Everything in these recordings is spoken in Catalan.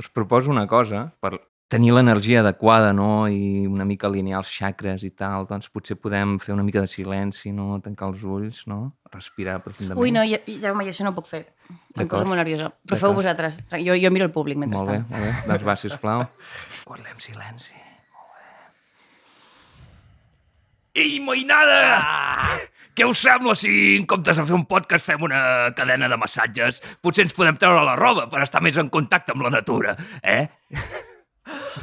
us proposo una cosa per tenir l'energia adequada, no? I una mica alinear els xacres i tal, doncs potser podem fer una mica de silenci, no? Tancar els ulls, no? Respirar profundament. Ui, no, Jaume, jo això no ho puc fer. Em poso molt nerviosa. Però feu vosaltres. Jo miro el públic mentrestant. Molt bé. Doncs va, sisplau. Guardem silenci. Ei, moïnada! Què us sembla si, en comptes de fer un podcast, fem una cadena de massatges? Potser ens podem treure la roba per estar més en contacte amb la natura, eh?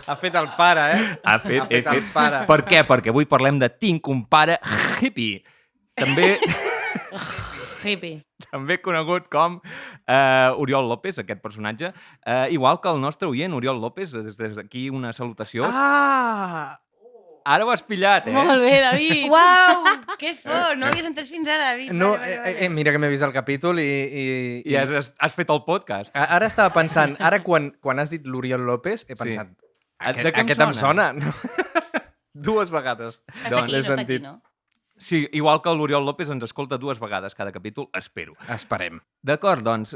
Ha fet el pare, eh? Ha fet el pare. Per què? Perquè avui parlem de Tinc un pare hippie. També... Hippie. També conegut com Oriol López, aquest personatge. Igual que el nostre oient, Oriol López, des d'aquí una salutació. Ah! Ara ho has pillat, eh? Molt bé, David. Uau, que fort. No havies entès fins ara, David. No, mira que m'he vist el capítol i... I has fet el podcast. Ara estava pensant, ara quan has dit l'Oriol López, he pensat, aquest em sona. No? 2 vegades. Està aquí, no? Sí, igual que l'Oriol López ens escolta 2 vegades cada capítol, espero. Esperem. D'acord, doncs...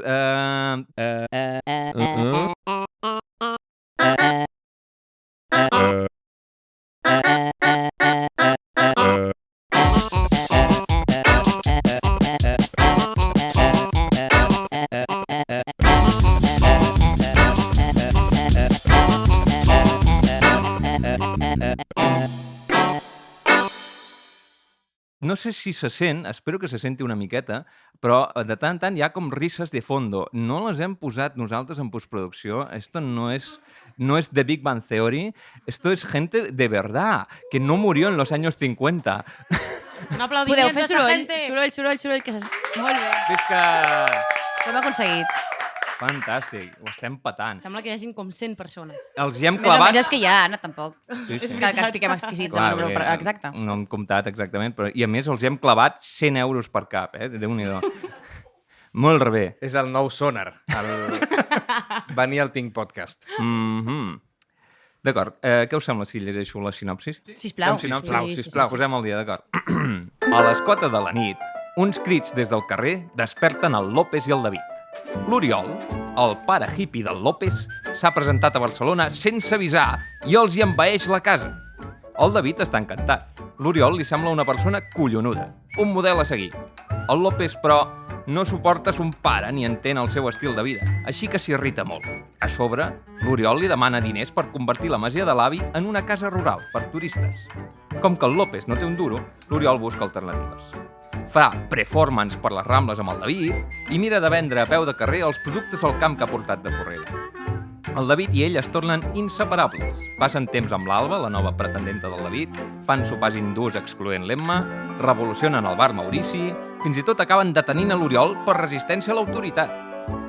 No sé si se sent, espero que se senti una miqueta, però de tant en tant hi ha com risses de fondo. No les hem posat nosaltres en postproducció. Esto no es The Big Bang Theory. Esto es gente de verdad, que no murió en los años 50. Un aplaudiment Podeu fer a esa gente. soroll, que molt bé. Visca! Ho hem aconseguit. Fantàstic, ho estem patant. Sembla que hi hagin com 100 persones. Els hi hem Més o clavat... menys és que hi ha, no, tampoc. Sí. Que estiguem exquisits Clar, amb el grup. Exacte. No hem comptat exactament, però... I a més els hi hem clavat 100 euros per cap, eh? Déu-n'hi-do. Molt rebé. És el nou sonar. Venir al Tinc Podcast. D'acord, què us sembla si llegeixo la sinopsis? Sisplau. Sisplau, posem el dia, d'acord. A les 4 de la nit, uns crits des del carrer desperten el López i el David. L'Oriol, el pare hippie del López, s'ha presentat a Barcelona sense avisar i els hi envaeix la casa. El David està encantat. L'Oriol li sembla una persona collonuda, un model a seguir. El López, però, no suporta son pare ni entén el seu estil de vida, així que s'irrita molt. A sobre, l'Oriol li demana diners per convertir la masia de l'avi en una casa rural per turistes. Com que el López no té un duro, l'Oriol busca alternatives. Fa performance per les Rambles amb el David i mira de vendre a peu de carrer els productes al camp que ha portat de Porrera. El David i ell es tornen inseparables. Passen temps amb l'Alba, la nova pretendenta del David, fan sopars hindús excloent l'Emma, revolucionen el bar Maurici, fins i tot acaben detenint a l'Oriol per resistència a l'autoritat.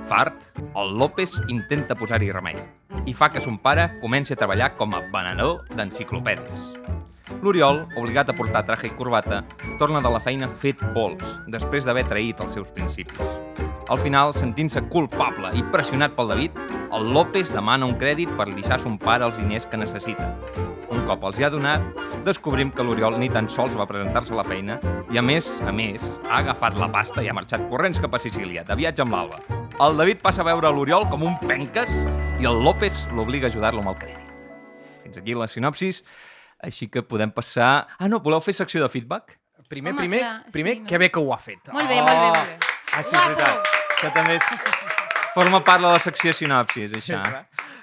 Fart, el López intenta posar-hi remei i fa que son pare comenci a treballar com a venedor d'enciclopèdies. L'Oriol, obligat a portar traje i corbata, torna de la feina fet pols, després d'haver traït els seus principis. Al final, sentint-se culpable i pressionat pel David, el López demana un crèdit per deixar son pare els diners que necessita. Un cop els hi ha donat, descobrim que l'Oriol ni tan sols va presentar-se a la feina i, a més, ha agafat la pasta i ha marxat corrents cap a Sicília, de viatge amb l'Alba. El David passa a veure l'Oriol com un penques i el López l'obliga a ajudar-lo amb el crèdit. Fins aquí la sinopsis. Així que podem passar... Ah, no, voleu fer secció de feedback? Primer, que bé que ho ha fet. Molt bé, molt bé. Ah, sí, és veritat. Que també forma part de la secció sinopsis, això.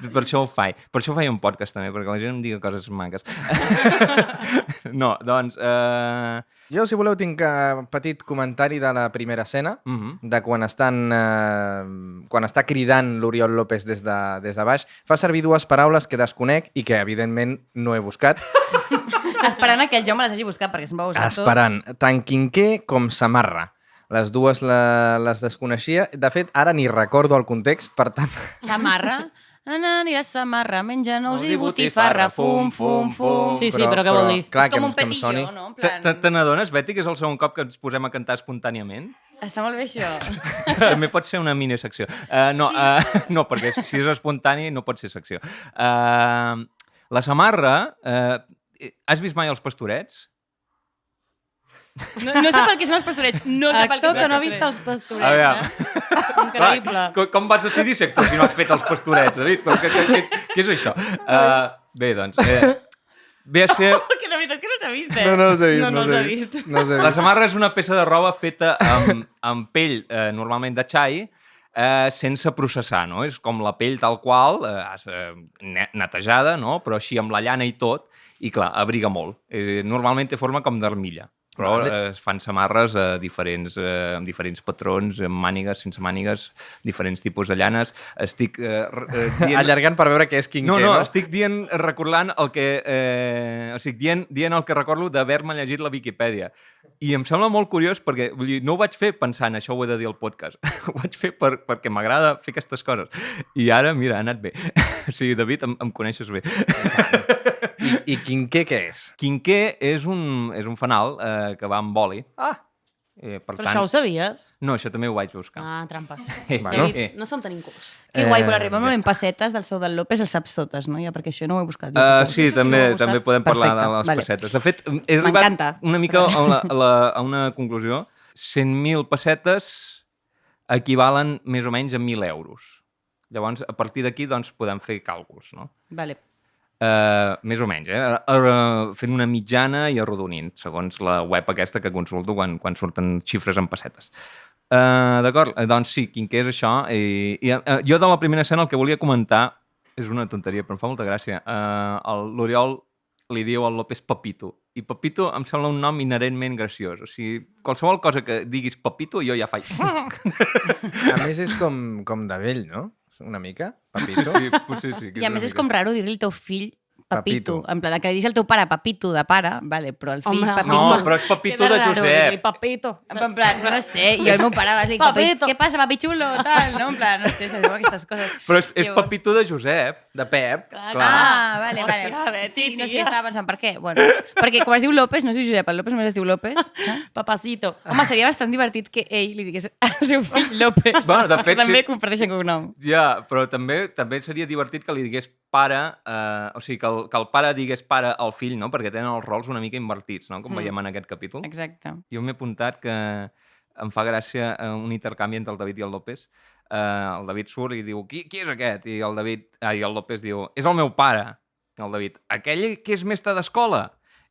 Per això ho faig. Per això ho faig un podcast, també, perquè la gent em digui coses maques. No, doncs... Jo, si voleu, tinc un petit comentari de la primera escena, de quan està cridant l'Oriol López des de baix. Fa servir 2 paraules que desconec i que, evidentment, no he buscat. Esperant que el Jaume les hagi buscat, perquè se'm va buscar tot. Esperant. Tant quinquer com samarra. Les dues les desconeixia. De fet, ara ni recordo el context, per tant... Samarra? Anirà a Samarra, menja nous i botifarra, fum, fum, fum. Sí, però què vol dir? Clar, És com un petilló, no? Te n'adones, Betty, que és el segon cop que ens posem a cantar espontàniament? Està molt bé, això. També pot ser una minisecció. No, perquè si és espontani no pot ser secció. La Samarra... Has vist mai els Pastorets? No sé per què són els pastorets. No sé per què Actor són que no ha els vist els A pastorets, veure. Increïble. Com vas decidir ser actor si no has fet els pastorets, David? Què és això? Bé, doncs... Ve a ser... Que de veritat que no s'ha vist, No els he vist. No els he vist. No els he La vist. samarra és una peça de roba feta amb pell, normalment de xai, sense processar, no? És com la pell tal qual, netejada, no? Però així amb la llana i tot, i clar, abriga molt. Normalment té forma com d'armilla, però es fan samarres amb diferents patrons, amb mànigues, sense mànigues, diferents tipus de llanes. Estic dient... Allargant per veure què és quinqué, No, no? estic recordant el que... o sigui, dient el que recordo d'haver-me llegit la Viquipèdia. I em sembla molt curiós perquè vull dir, no ho vaig fer pensant, això ho he de dir al podcast. Ho vaig fer perquè m'agrada fer aquestes coses. I ara, mira, ha anat bé. O sigui, David, em coneixes bé. I quinqué què és? Quinqué és un fanal que va amb oli. Ah! Per Però tant... això ho sabies? No, això també ho vaig buscar. Ah, trampes. Bueno. David, no som tan incults. Que guai, però arribem ja en pessetes del Sau del López, el saps totes, no? Ja, perquè això no ho he buscat. Sí, sí, també, m'ha gustat. també podem parlar Perfecte, de les vale. pessetes. De fet, he arribat M'encanta. una mica a una conclusió. 100.000 pessetes equivalen més o menys a 1.000 euros. Llavors, a partir d'aquí, doncs, podem fer càlculs, no? Vale. Més o menys, fent una mitjana i arrodonint, segons la web aquesta que consulto quan surten xifres en pessetes. D'acord? Doncs sí, quinqué és això. Jo de la primera escena el que volia comentar és una tonteria, però em fa molta gràcia. L'Oriol li diu al López Pepito, i Pepito em sembla un nom inherentment graciós. O sigui, qualsevol cosa que diguis Pepito, jo ja faig... A més és com de vell, no? Una mica, Papito. Sí, potser sí. I a més és com raro dir-li al teu fill Papito. Papito. En plan, que li diguis al teu pare Papito de pare, vale, però el fill Home, Papito... No, però és Pepito de Josep. Papito. En plan, no sé, jo al meu pare vas dir, Papito. què passa, papi xulo, tal, no? En plan, no sé, se diu aquestes coses. Però és Llavors- Pepito de Josep. De Pep. Clar. Ah, vale, Hòstia, vale. Betty, Sí, no sé, tia. estava pensant per què. Bueno, perquè com es diu López, no es diu Josep, el López només es diu López. Papacito. Home, seria bastant divertit que ell li digués al seu fill López. Bueno, de fet, que també sí. comparteixen cognom. Ja, però també seria divertit que li digués pare, o sigui, que el pare digués pare al fill, no? Perquè tenen els rols una mica invertits, no? Com veiem en aquest capítol. Exacte. Jo m'he apuntat que em fa gràcia un intercanvi entre el David i el López. El David surt i diu, qui és aquest? I el López diu, és el meu pare. I el David, aquell que és mestre d'escola?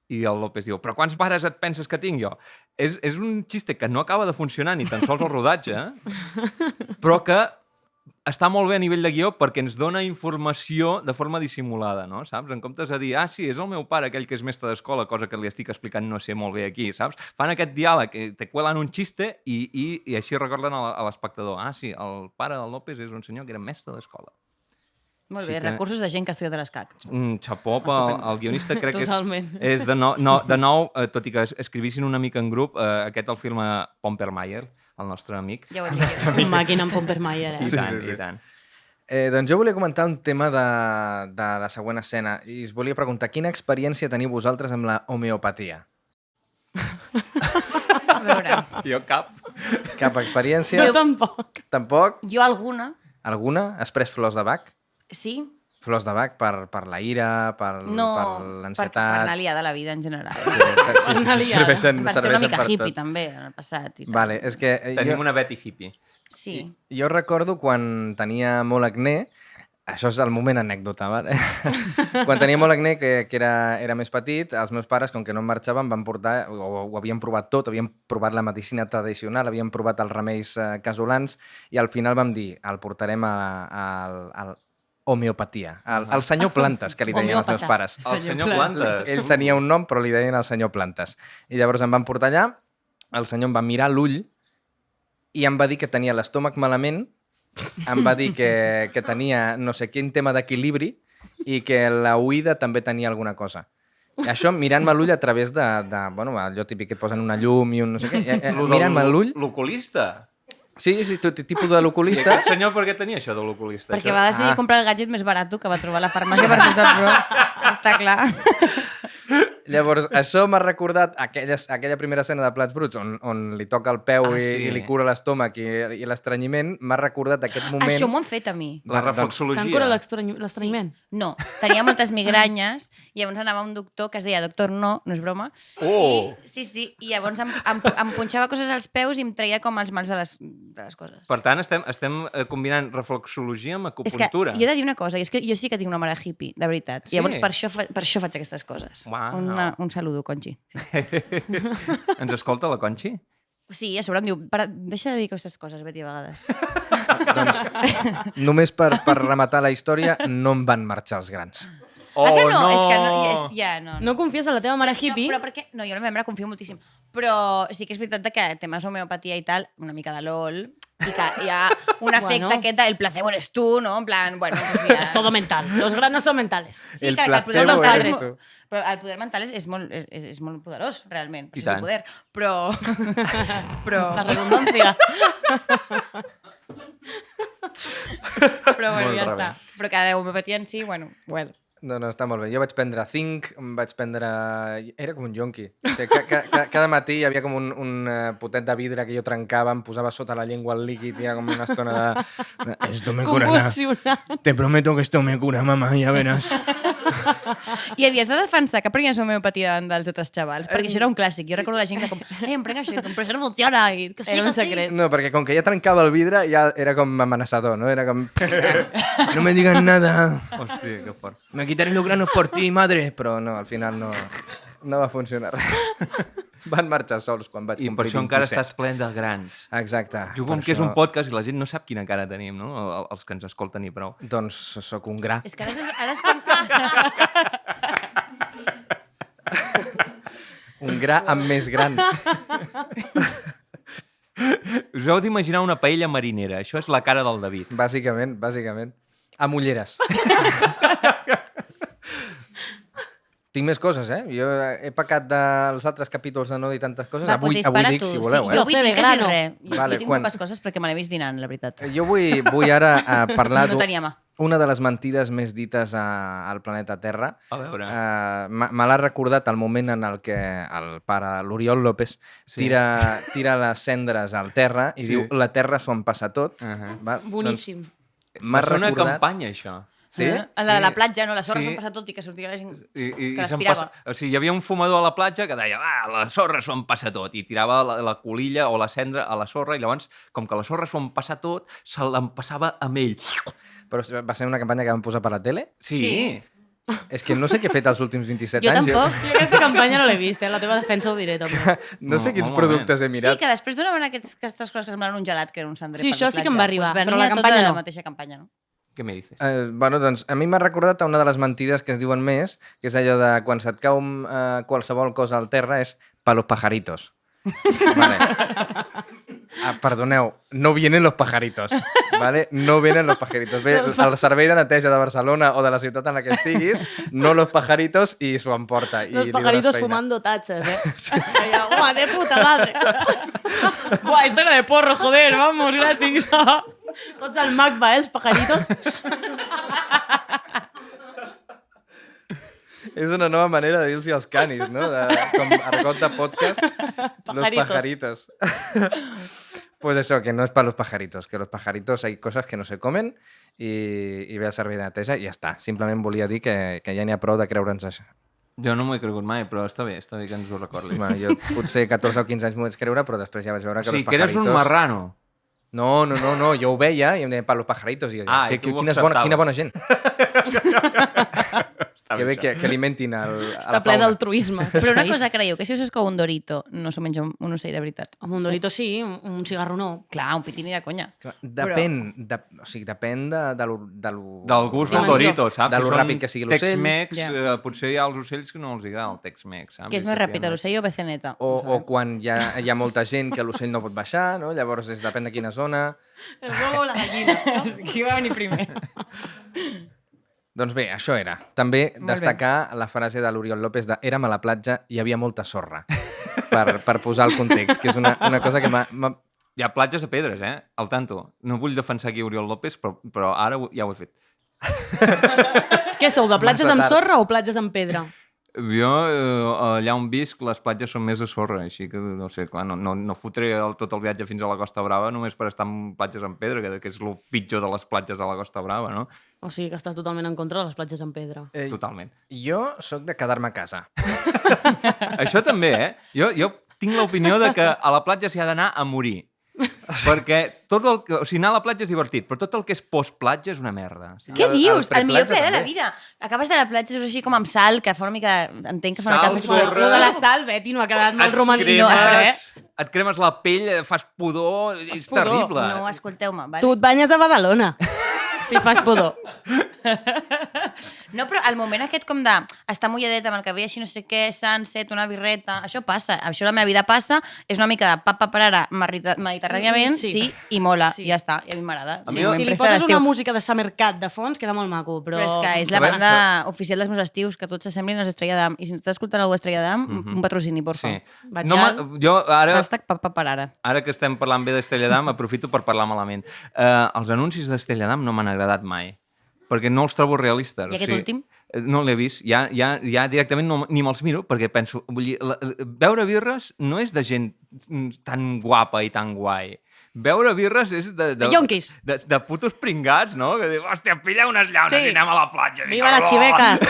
I el López diu, però quants pares et penses que tinc jo? És un xiste que no acaba de funcionar ni tan sols el rodatge, però que està molt bé a nivell de guió perquè ens dona informació de forma dissimulada, no? Saps? En comptes de dir, sí, és el meu pare, aquell que és mestre d'escola, cosa que li estic explicant no sé molt bé aquí, saps? Fan aquest diàleg, te cuelan un xiste i així recorden a l'espectador. Sí, el pare del López és un senyor que era mestre d'escola. Molt Sí bé, que- recursos de gent que ha estudiat a l'ESCAC. Xapó pel guionista, crec que Totalment. és de nou, tot i que escrivissin una mica en grup, aquest el filma Pompermayer, el nostre amic. Ja ho hem dit. Un màquina amb Pompermayer, I eh? tant, sí. i tant. Doncs jo volia comentar un tema de la següent escena i us volia preguntar quina experiència teniu vosaltres amb la homeopatia? A veure, Jo cap. Cap experiència? Jo tampoc. Tampoc? jo alguna, Alguna? Has pres flors de Bach? sí, Flors de Bach per la ira, per no, per l'ansietat... anar liada a la vida en general. Sí, anar liada. serveixen, Per ser una serveixen mica per hippie tot. també, en el passat. I tal. Vale, és que Tenim una Betty hippie. Sí. jo recordo quan tenia molt acné, això és el moment anècdota, vale? Quan tenia molt acné, que era més petit, els meus pares, com que no em marxaven, van portar, o ho havien provat tot, havien provat la medicina tradicional, havien provat els remeis casolans, i al final vam dir, el portarem al homeopatia, al senyor Plantes, que li deien els meus Homeòpata. pares. El senyor Plantes. Ell tenia un nom, però li deien el senyor Plantes. I llavors em van portar allà, el senyor em va mirar l'ull i em va dir que tenia l'estómac malament, em va dir que tenia no sé quin tema d'equilibri i que la oïda també tenia alguna cosa. I això mirant-me l'ull a través bueno, allò típic que et posen una llum i un no sé què. Mirant-me l'ull... L'oculista. Sí, tipus de I l'oculista. aquest senyor per què tenia això de l'oculista? Perquè Això? va decidir comprar el gadget més barat que va trobar a la farmàcia per fer-se el pro. Està clar. Llavors, això m'ha recordat aquella primera escena de Plats Bruts on li toca el peu i li cura l'estómac i l'estrenyiment. M'ha recordat aquest moment... Això m'ho han fet a mi. La reflexologia. T'han curat l'estranyiment? No, tenia moltes migranyes i llavors anava a un doctor que es deia Doctor No, no és broma. Oh! Sí, i llavors em punxava coses als peus i em treia com els mals de les coses. Per tant, estem combinant reflexologia amb És que acupuntura. jo he de dir una cosa, i és que jo sí que tinc una mare hippie, de veritat. Sí? Llavors per això faig aquestes coses. Uau. Un saludo, Conchi. Sí. Ens escolta la Conchi? Sí, a sobre em diu, deixa de dir aquestes coses, Betty, a vegades. Doncs, només per rematar la història, no em van marxar els grans. Ah, que no? no! És que no, ja. No confies en la teva mare hippie? No, però perquè... No, jo en la meva mare confio moltíssim. Però sí que és veritat que temes homeopatia i tal, una mica de LOL, i que hi ha un efecte Bueno. aquest del placebo eres tu, no? En plan, bueno, pues ja... Es todo mental. Los granos son mentales. Sí, El que el poder placebo mental eres és... tu. Però el poder mental és molt poderós, realment. Per I això és tant. el poder. Però... La redundancia. Però bueno, Molt ja rebé. està. Però que l'homeopatia en si, bueno, well. No, està molt bé. Jo vaig prendre zinc, vaig prendre... Era com un yonqui. O sigui, cada matí hi havia com un potet de vidre que jo trencava, em posava sota la llengua el líquid i era com una estona de... Esto me curará. Convulsionant. Te prometo que esto me cura, mamá, ya verás. I havies de defensar que prenies homeopatia davant dels altres xavals, perquè això era un clàssic. Jo recordo la gent que com, em prenc això, però això no funciona, i que sí, Era que un secret. No, perquè com que ja trencava el vidre, ja era com amenaçador, no? Era com... No me digas nada. Hòstia, que fort. Me quitaré los granos por ti, madre. Però no, al final no va funcionar res. Van marxar sols quan vaig I per complir això encara 27. estàs ple de grans. Exacte. Jo com per que és això- un podcast i la gent no sap quina cara tenim, no? Els que ens escolten i prou. Doncs sóc un gra. És que ara és quan... Un gra amb més grans. Us heu d'imaginar una paella marinera. Això és la cara del David. Bàsicament. Amb ulleres. Tinc més coses, eh? Jo he pecat dels altres capítols de no dir tantes coses. Va, avui pues dispara dic, tu. si voleu, Sí, eh? jo avui Café de dic quasi grano. res. Vale, Jo tinc quan- poques coses perquè me l'he vist dinant, la veritat. Jo vull ara parlar No tenia mà. una de les mentides més dites al planeta Terra. A veure. Me l'ha recordat el moment en el que el pare, l'Oriol López, Sí. tira les cendres al terra i Sí. diu la terra s'ho empassa tot. Uh-huh. Va? Boníssim. Doncs m'ha Va ser una recordat... campanya, això. Sí? La de la platja, no? La sorra Sí. s'ho passa tot i que sortia la gent I que se'n l'aspirava. O sigui, hi havia un fumador a la platja que deia la sorra s'ho empassa tot, i tirava la colilla o la cendra a la sorra, i llavors, com que la sorra s'ho empassa tot, se l'empassava amb ell. Però va ser una campanya que van posar per la tele? Sí. Sí. És que no sé què he fet els últims 27 Jo anys. tampoc. Jo aquesta campanya no l'he vist, la teva defensa ho diré també. No sé No, quins un productes he Sí, mirat. que després donaven aquestes coses que semblaven un gelat, que era un cendrer Sí, per això la sí que platja. em va arribar, Pues però venia la campanya tota no. la mateixa campanya, no? Què me dices? Bueno, doncs a mi m'ha recordat una de les mentides que es diuen més, que és allò de quan se't cau qualsevol cosa al terra és pa los pajaritos. Vale. Perdoneu, no vienen los pajaritos. Vale? No vienen los pajaritos. Ve el servei de neteja de Barcelona o de la ciutat en la que estiguis, no los pajaritos, i s'ho emporta. I Los li dones pajaritos feina. fumando tachas, Deia, ¡guau, de puta madre! Buah, esto era de porro, joder, vamos, gratis. Tots al MACBA, els pajaritos. És una nova manera de dir-los als canis, no? Com argot de podcast, los Pajaritos. pajaritos. Pues eso, que no es para los pajaritos, que los pajaritos hay cosas que no se comen i ve el servei de neteja i ja està. Simplement volia dir que ja n'hi ha prou de creure'ns això. Jo no m'ho he cregut mai, però està bé que ens ho recordis. Bueno, jo potser 14 o 15 anys m'ho vaig creure, però després ja vaig veure que O sigui, los que eres pajaritos... un marrano. No, jo ho veia i em deia, para los pajaritos. I jo, Ah, i tu ho quina acceptaves. bona gent. Està Que bé, bé que alimentin a Està la ple fauna. d'altruisme. Però una cosa creieu, que si us cou un dorito, no s'ho menja un ocell de veritat. Amb un dorito sí, un cigarro no. Clar, un pitini de conya. Depèn de lo... Del gust del Dimensió. Dorito, saps? De lo Si són ràpid que sigui l'ocell. Tex-Mex, Ja. potser hi ha els ocells que no els agrada el Tex-Mex, saps? Que és més ràpid, l'ocell o beceneta? O quan hi ha molta gent que l'ocell no pot baixar, no? Llavors depèn de quina zona. El huevo o la gallina. Qui va venir primer? Doncs bé, això era. També Molt bé. destacar la frase de l'Oriol López de érem a la platja i hi havia molta sorra, per posar el context, que és una cosa que m'ha... Hi ha platges de pedres, Al tanto. No vull defensar aquí Oriol López, però ara ja ho he fet. Què sou, de platges Massa amb tard. sorra o platges amb pedra? Jo, allà on visc, les platges són més de sorra, així que, no sé, clar, no fotré tot el viatge fins a la Costa Brava només per estar en platges en pedra, que és el pitjor de les platges de la Costa Brava, no? O sigui que estàs totalment en contra de les platges en pedra. Totalment. Jo sóc de quedar-me a casa. Això també, Jo tinc l'opinió de que a la platja s'hi ha d'anar a morir. Perquè o sigui, anar a la platja és divertit, però tot el que és post-platja és una merda. Què dius? El millor preplatja ple de la també. vida. Acabes de la platja, és així com amb sal, que fa una mica... Entenc que fa una Sal, mica... sorra. Lo de la sal, Betty, no ha quedat molt romantic. No, espera, Et cremes la pell, fas pudor, és pudor. terrible. No, escolteu-me, vale? Tu et banyes a Badalona, si fas pudor. No, però el moment aquest com de estar mulladeta amb el cabell així no sé què, sunset, una birreta, això passa, això a la meva vida passa, és una mica de papa per ara mediterràniament, sí, i mola, Sí. ja està, i a mi m'agrada. A Sí, mi- Si li poses una música de Summer Cat de fons, queda molt maco, però... Però és que és la A veure, banda oficial dels meus estius, que tots s'assemblin a les Estrella d'Am. I si no estàs escoltant algú d'Estrella d'Am, un patrocini, por Sí. favor. Vaig No, jo ara, Hashtag papa per ara. ara que estem parlant bé d'Estrella d'Am, aprofito per parlar malament. Els anuncis d'Estrella d'Am no m'han agradat mai, perquè no els trobo realistes. I aquest últim? No l'he vist. Ja directament ni me'ls miro, perquè penso... Vull dir, veure birres no és de gent tan guapa i tan guai. Veure birres és de yonquis. De putos pringats, no? Que diu, hòstia, pilla unes llaunes Sí. i anem a la platja. Viva las chivecas!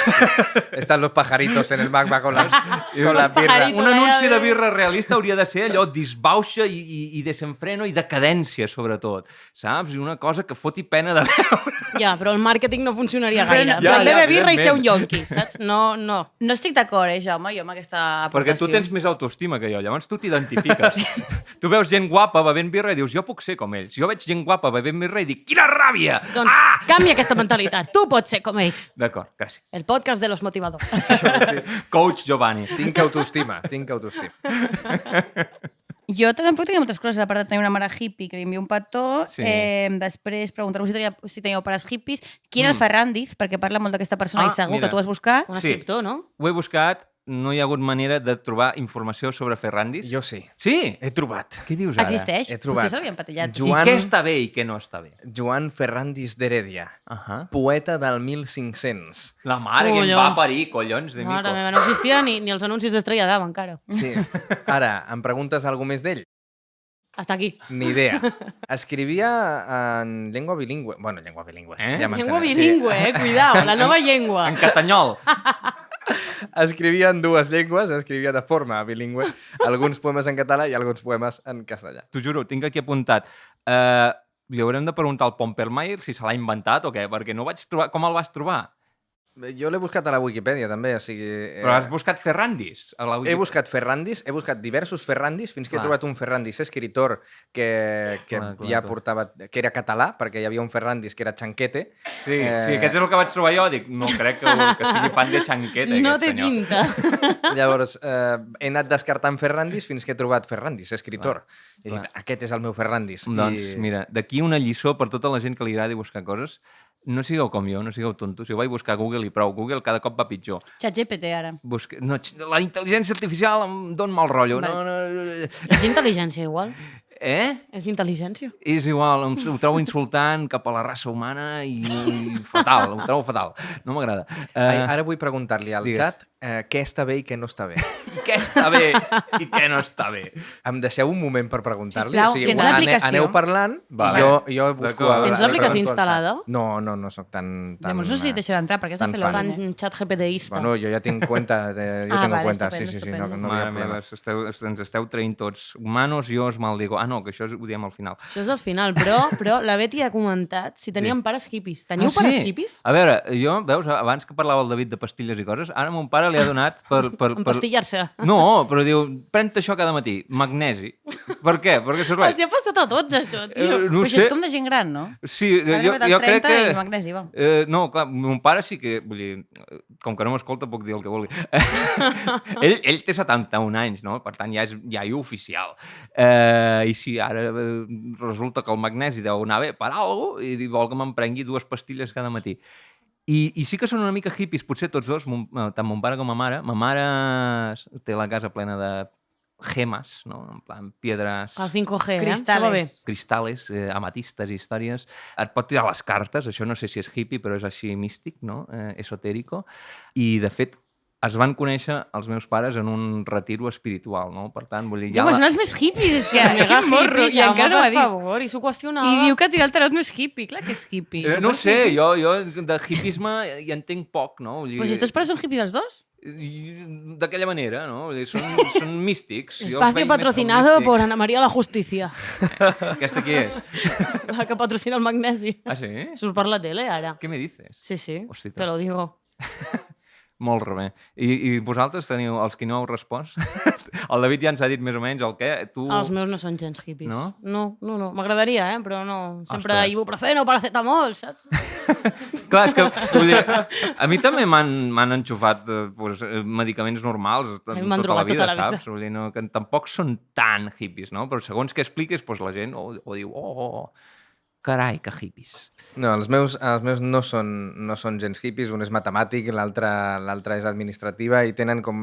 Están los pajaritos en el magma con la birra. pajaritos. Un anunci allà, de birra realista hauria de ser allò disbauxa i desenfreno i decadència, sobretot. Saps? I una cosa que foti pena de veure. Ja, però el màrqueting no funcionaria gaire. Ja, Ja, beber birra i evidentment. ser un yonqui, saps? No. No estic d'acord, Jaume, jo amb aquesta Perquè aportació. tu tens més autoestima que jo, llavors tu t'identifiques. Tu veus gent guapa bevent birra i dius, jo puc ser com ells. Jo veig gent guapa bevent birra i dic, quina ràbia! Doncs canvia aquesta mentalitat. Tu pots ser com ells. D'acord, gràcies. El podcast de los motivadors. Coach Giovanni. Tinc autoestima. Jo tampoc tenia moltes coses, a part de tenir una mare hippie que vivia un petó, Sí. després preguntar-vos si teníeu pares hippies, qui era el Ferrandis, perquè parla molt d'aquesta persona i segur mira. que tu has buscat. Un Sí. escriptor, no? Ho he buscat, no hi ha hagut manera de trobar informació sobre Ferrandis. Jo sí. Sí? He trobat. Què dius ara? Existeix? He trobat. Potser s'havien patillat. Jo- I Joan- què està bé i què no està bé? Joan Ferrandis d'Heredia, poeta del 1500. La mare que em va Collons. parir, collons de Mare mico. meva, no existia ni els anuncis d'Estrella d'Am encara. Sí. Ara, em preguntes alguna més d'ell? Hasta aquí. Ni idea. Escrivia en llengua bilingüe. Bueno, llengua bilingüe. Eh? Ja m'entenem. Llengua bilingüe, cuidao, la nova llengua. En catanyol. Escrivia en dues llengües, escrivia de forma bilingüe, alguns poemes en català i alguns poemes en castellà. T'ho juro, tinc aquí apuntat. Li haurem de preguntar al Pompermayer si se l'ha inventat o què, perquè no vaig trobar... Com el vas trobar? Jo l'he buscat a la Wikipedia, també, o sigui... Però has buscat Ferrandis a la He Wikipedia. buscat Ferrandis, he buscat diversos Ferrandis, fins que he Clar. trobat un Ferrandis escritor que Clar, ja clar. portava... que era català, perquè hi havia un Ferrandis que era Chanquete. Sí, sí, aquest és el que vaig trobar jo. Dic, no crec que sigui fan de Chanquete, No aquest té senyor. pinta. Llavors, he anat descartant Ferrandis fins que he trobat Ferrandis, escritor. I he clar. dit, aquest és el meu Ferrandis. Doncs, mira, d'aquí una lliçó per tota la gent que li agradi buscar coses. No sigueu com jo, no sigueu tontos. Jo vaig buscar Google i prou. Google cada cop va pitjor. ChatGPT, ara. No, la intel·ligència artificial em dona mal rotllo. Vale. No. És intel·ligència, igual. És intel·ligència. És igual, ho trobo insultant cap a la raça humana i fatal, ho trobo fatal. No m'agrada. Ara vull preguntar-li al digues. xat què està bé i què no està bé. Què està bé i què no està bé? Em deixeu un moment per preguntar-li? Sisplau, tens l'aplicació? Aneu parlant, Vale. jo busco... D'acord. Tens l'aplicació instal·lada? No soc tan... Llavors no sé si et deixarà entrar, perquè has de tan fer fan. l'ordre. Tan xat GPTista. Bueno, jo ja tinc cuenta, vale, cuenta, estupendo, sí, estupendo. no hi ha Mare meva, problema. ens esteu traint tots. Humanos, jo os maldigo. Ah, no, que això ho diem al final. Això és al final, però la Betty ha comentat si teníem pares hippies. Teniu sí? pares hippies? A veure, jo, veus, abans que parlava el David de pastilles i coses, ara mon pare li ha donat Empastillar-se. No, però diu, pren-te això cada matí, magnesi. Per què? Perquè serveix. Els hi ha passat a tots, això, tio. No Però això sé. és com de gent gran, no? Sí, Ara jo arribat als crec 30 que... i magnesi, va. No, clar, mon pare sí que... Vull dir, com que no m'escolta, puc dir el que vulgui. ell té 71 anys, no? Per tant, ja és oficial. I sí, ara resulta que el magnesi deu anar bé per alguna cosa i vol que me'n prengui 2 pastilles cada matí. I sí que són una mica hippies, potser tots dos, tant mon pare com ma mare. Ma mare té la casa plena de gemes, no? En plan, piedres... El 5G, Cristales. Això va bé. cristales, amatistes i històries. Et pot tirar les cartes, això no sé si és hippie, però és així místic, no? Esotérico. I, de fet, es van conèixer els meus pares en un retiro espiritual, no? Per tant, vull dir... Jaume, són els més hippies, és que... Mega quin morro, hippie, i encara no ho ha per dit. favor, i s'ho qüestionava. I diu que tirar el tarot no és hippie, clar que és hippie. No ho sé, jo de hippisme hi entenc poc, no? Vull dir, Pues estos pares són hippies els dos? d'aquella manera, no? Vull dir, són místics. Jo els Espacio veig més com patrocinado místics. por Ana María la Justicia, Aquesta qui és? la que patrocina el Magnesi. Ah, sí? Surt per la tele, ara. Què me dices? Sí, sí, Hosti, te lo digo. Molt bé. I vosaltres teniu, els que no heu respost? El David ja ens ha dit més o menys el què. Tu... Els meus no són gens hippies. No? No. M'agradaria, però no. Sempre Ostres. ibuprofeno, paracetamol, saps? Clar, és que vull dir, a mi també m'han enxufat medicaments normals mi m'han tota la drogat vida, tota la vida. saps? Vull dir, no, que tampoc són tan hippies, no? Però segons que expliques, doncs la gent o diu, carai, que hippies. No, els meus no són gens hippies, un és matemàtic, l'altre és administrativa i tenen com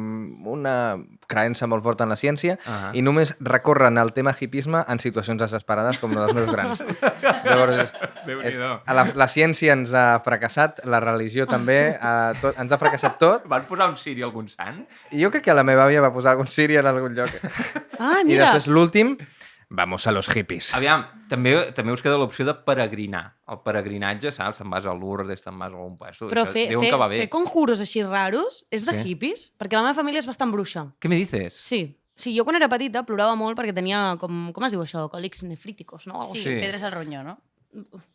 una creença molt forta en la ciència i només recorren al tema hipisme en situacions desesperades com la dels meus grans. Llavors, la ciència ens ha fracassat, la religió també, ens ha fracassat tot. Van posar un ciri a algun sant? I jo crec que la meva àvia va posar algun siri en algun lloc. Ah, I mira. després l'últim, vamos a los hippies. Aviam, també us queda l'opció de peregrinar. El peregrinatge, saps? Te'n vas a Lourdes, te'n vas a algun puesto. Però Diuen que va bé. fer conjuros així raros és de Sí. hippies? Perquè la meva família és bastant bruixa. Què me dices? Sí. Sí, jo quan era petita plorava molt perquè tenia, com es diu això, còlics nefríticos, no? Sí, Sí. pedres al ronyó, no?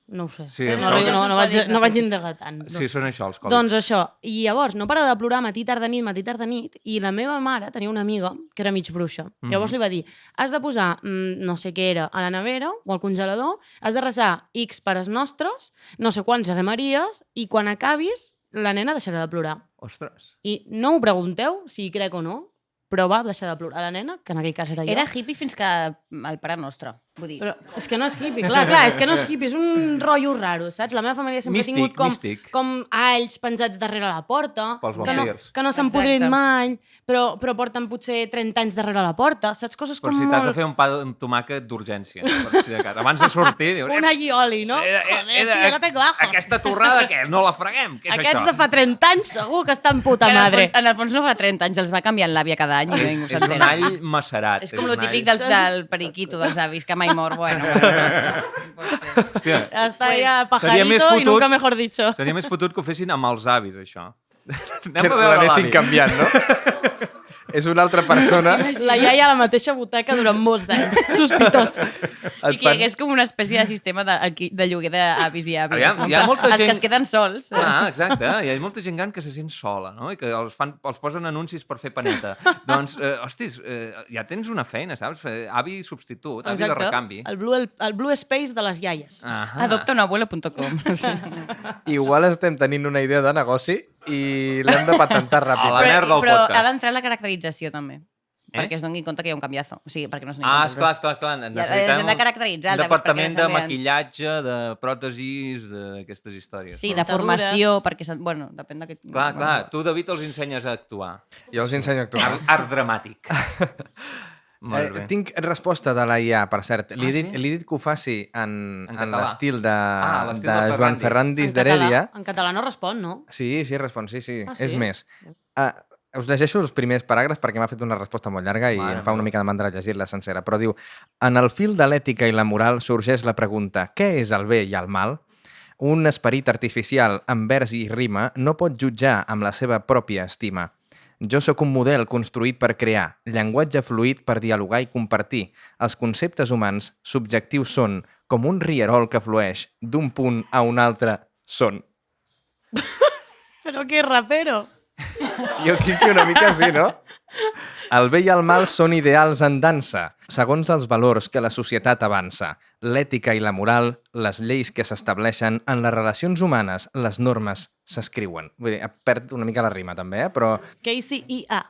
No ho sé. Sí, no, em sembla que- no vaig indagar tant. Sí, són això, els còlics. Doncs això. I llavors no para de plorar matí, tarda, nit, i la meva mare tenia una amiga que era mig bruixa. Llavors li va dir, has de posar, no sé què era, a la nevera o al congelador, has de resar X pares nostres, no sé quants Ave Maries, i quan acabis, la nena deixarà de plorar. Ostres. I no ho pregunteu si hi crec o no, però va deixar de plorar la nena, que en aquell cas era jo. Era hippie fins que el pare nostre. Vull dir, Però és que no és hippie, clar, és que no és hippie, és un rotllo raro, saps? La meva família sempre Místic, ha tingut místic. com alls penjats darrere la porta, Pels que no, vampirs. que no s'han Exacte. podrit mai, però porten potser 30 anys darrere la porta, saps? Coses Per com si t'has de molt... fer un pa amb tomàquet d'urgència. Per si de cas. Abans de sortir, dius... Un allioli, no? Joder, tio, que te cuajo. Aquesta torrada, què? No la freguem? Què és Aquests això? de fa 30 anys segur que estan puta en el, madre. fons, en el fons no fa 30 anys, els va canviant l'àvia cada any i ningú És un s'entera. all macerat. És com un lo típic all- del periquito dels avis, que mai mor. Bueno. Pot ser. Hòstia, Està Pues, ya seria més pajarito y fotut- nunca mejor dicho. seria més fotut que ho fessin amb els avis, això. Anem Que a veure l'anessin l'avi. canviant, no? És una altra persona. La iaia a la mateixa butaca durant molts anys. Sospitós. I que hi hagués com una espècie de sistema de lloguer d'avis i àvies. Aviam, hi ha molta Els que gent- es queden sols. Ah, exacte. Hi ha molta gent gran que se sent sola, no? I que els posen anuncis per fer paneta. Doncs, hostis, ja tens una feina, saps? Avi substitut, avi de recanvi. El blue space de les iaies. Ahà. Adoptaunabuelo.com. Igual estem tenint una idea de negoci i l'hem de patentar A ràpid. la merda del però podcast. ha d'entrar la caracterització, també. Perquè es doni compte que hi ha un canviazo. O sigui, perquè no es doni Ah, compte. esclar. ens hem de caracteritzar, un els avis, departament perquè de no s'envien. maquillatge, de pròtesis, d'aquestes històries. Sí, de Dentadures. formació, perquè... Bueno, depèn de què... Clar. Tu, David, els ensenyes a actuar. Jo els ensenyo a actuar. Art dramàtic. Molt bé. Tinc resposta de la IA, per cert. Li he sí? dit que ho faci en català. l'estil de, l'estil de de Joan Ferrandis d'Heredia. En català no respon, no? Sí, respon, sí. Ah, sí? És més. Us llegeixo els primers paràgrafs perquè m'ha fet una resposta molt llarga i Mare em fa una meva. mica de mandra llegir-la sencera. Però diu, en el fil de l'ètica i la moral sorgeix la pregunta què és el bé i el mal? Un esperit artificial amb vers i rima no pot jutjar amb la seva pròpia estima. Jo sóc un model construït per crear, llenguatge fluid per dialogar i compartir. Els conceptes humans subjectius són com un rierol que flueix d'un punt a un altre són. Però que rapero. Jo crec que una mica sí, no? El bé i el mal són ideals en dansa, segons els valors que la societat avança. L'ètica i la moral, les lleis que s'estableixen en les relacions humanes, les normes s'escriuen. Vull dir, perd una mica la rima també, però KCIA.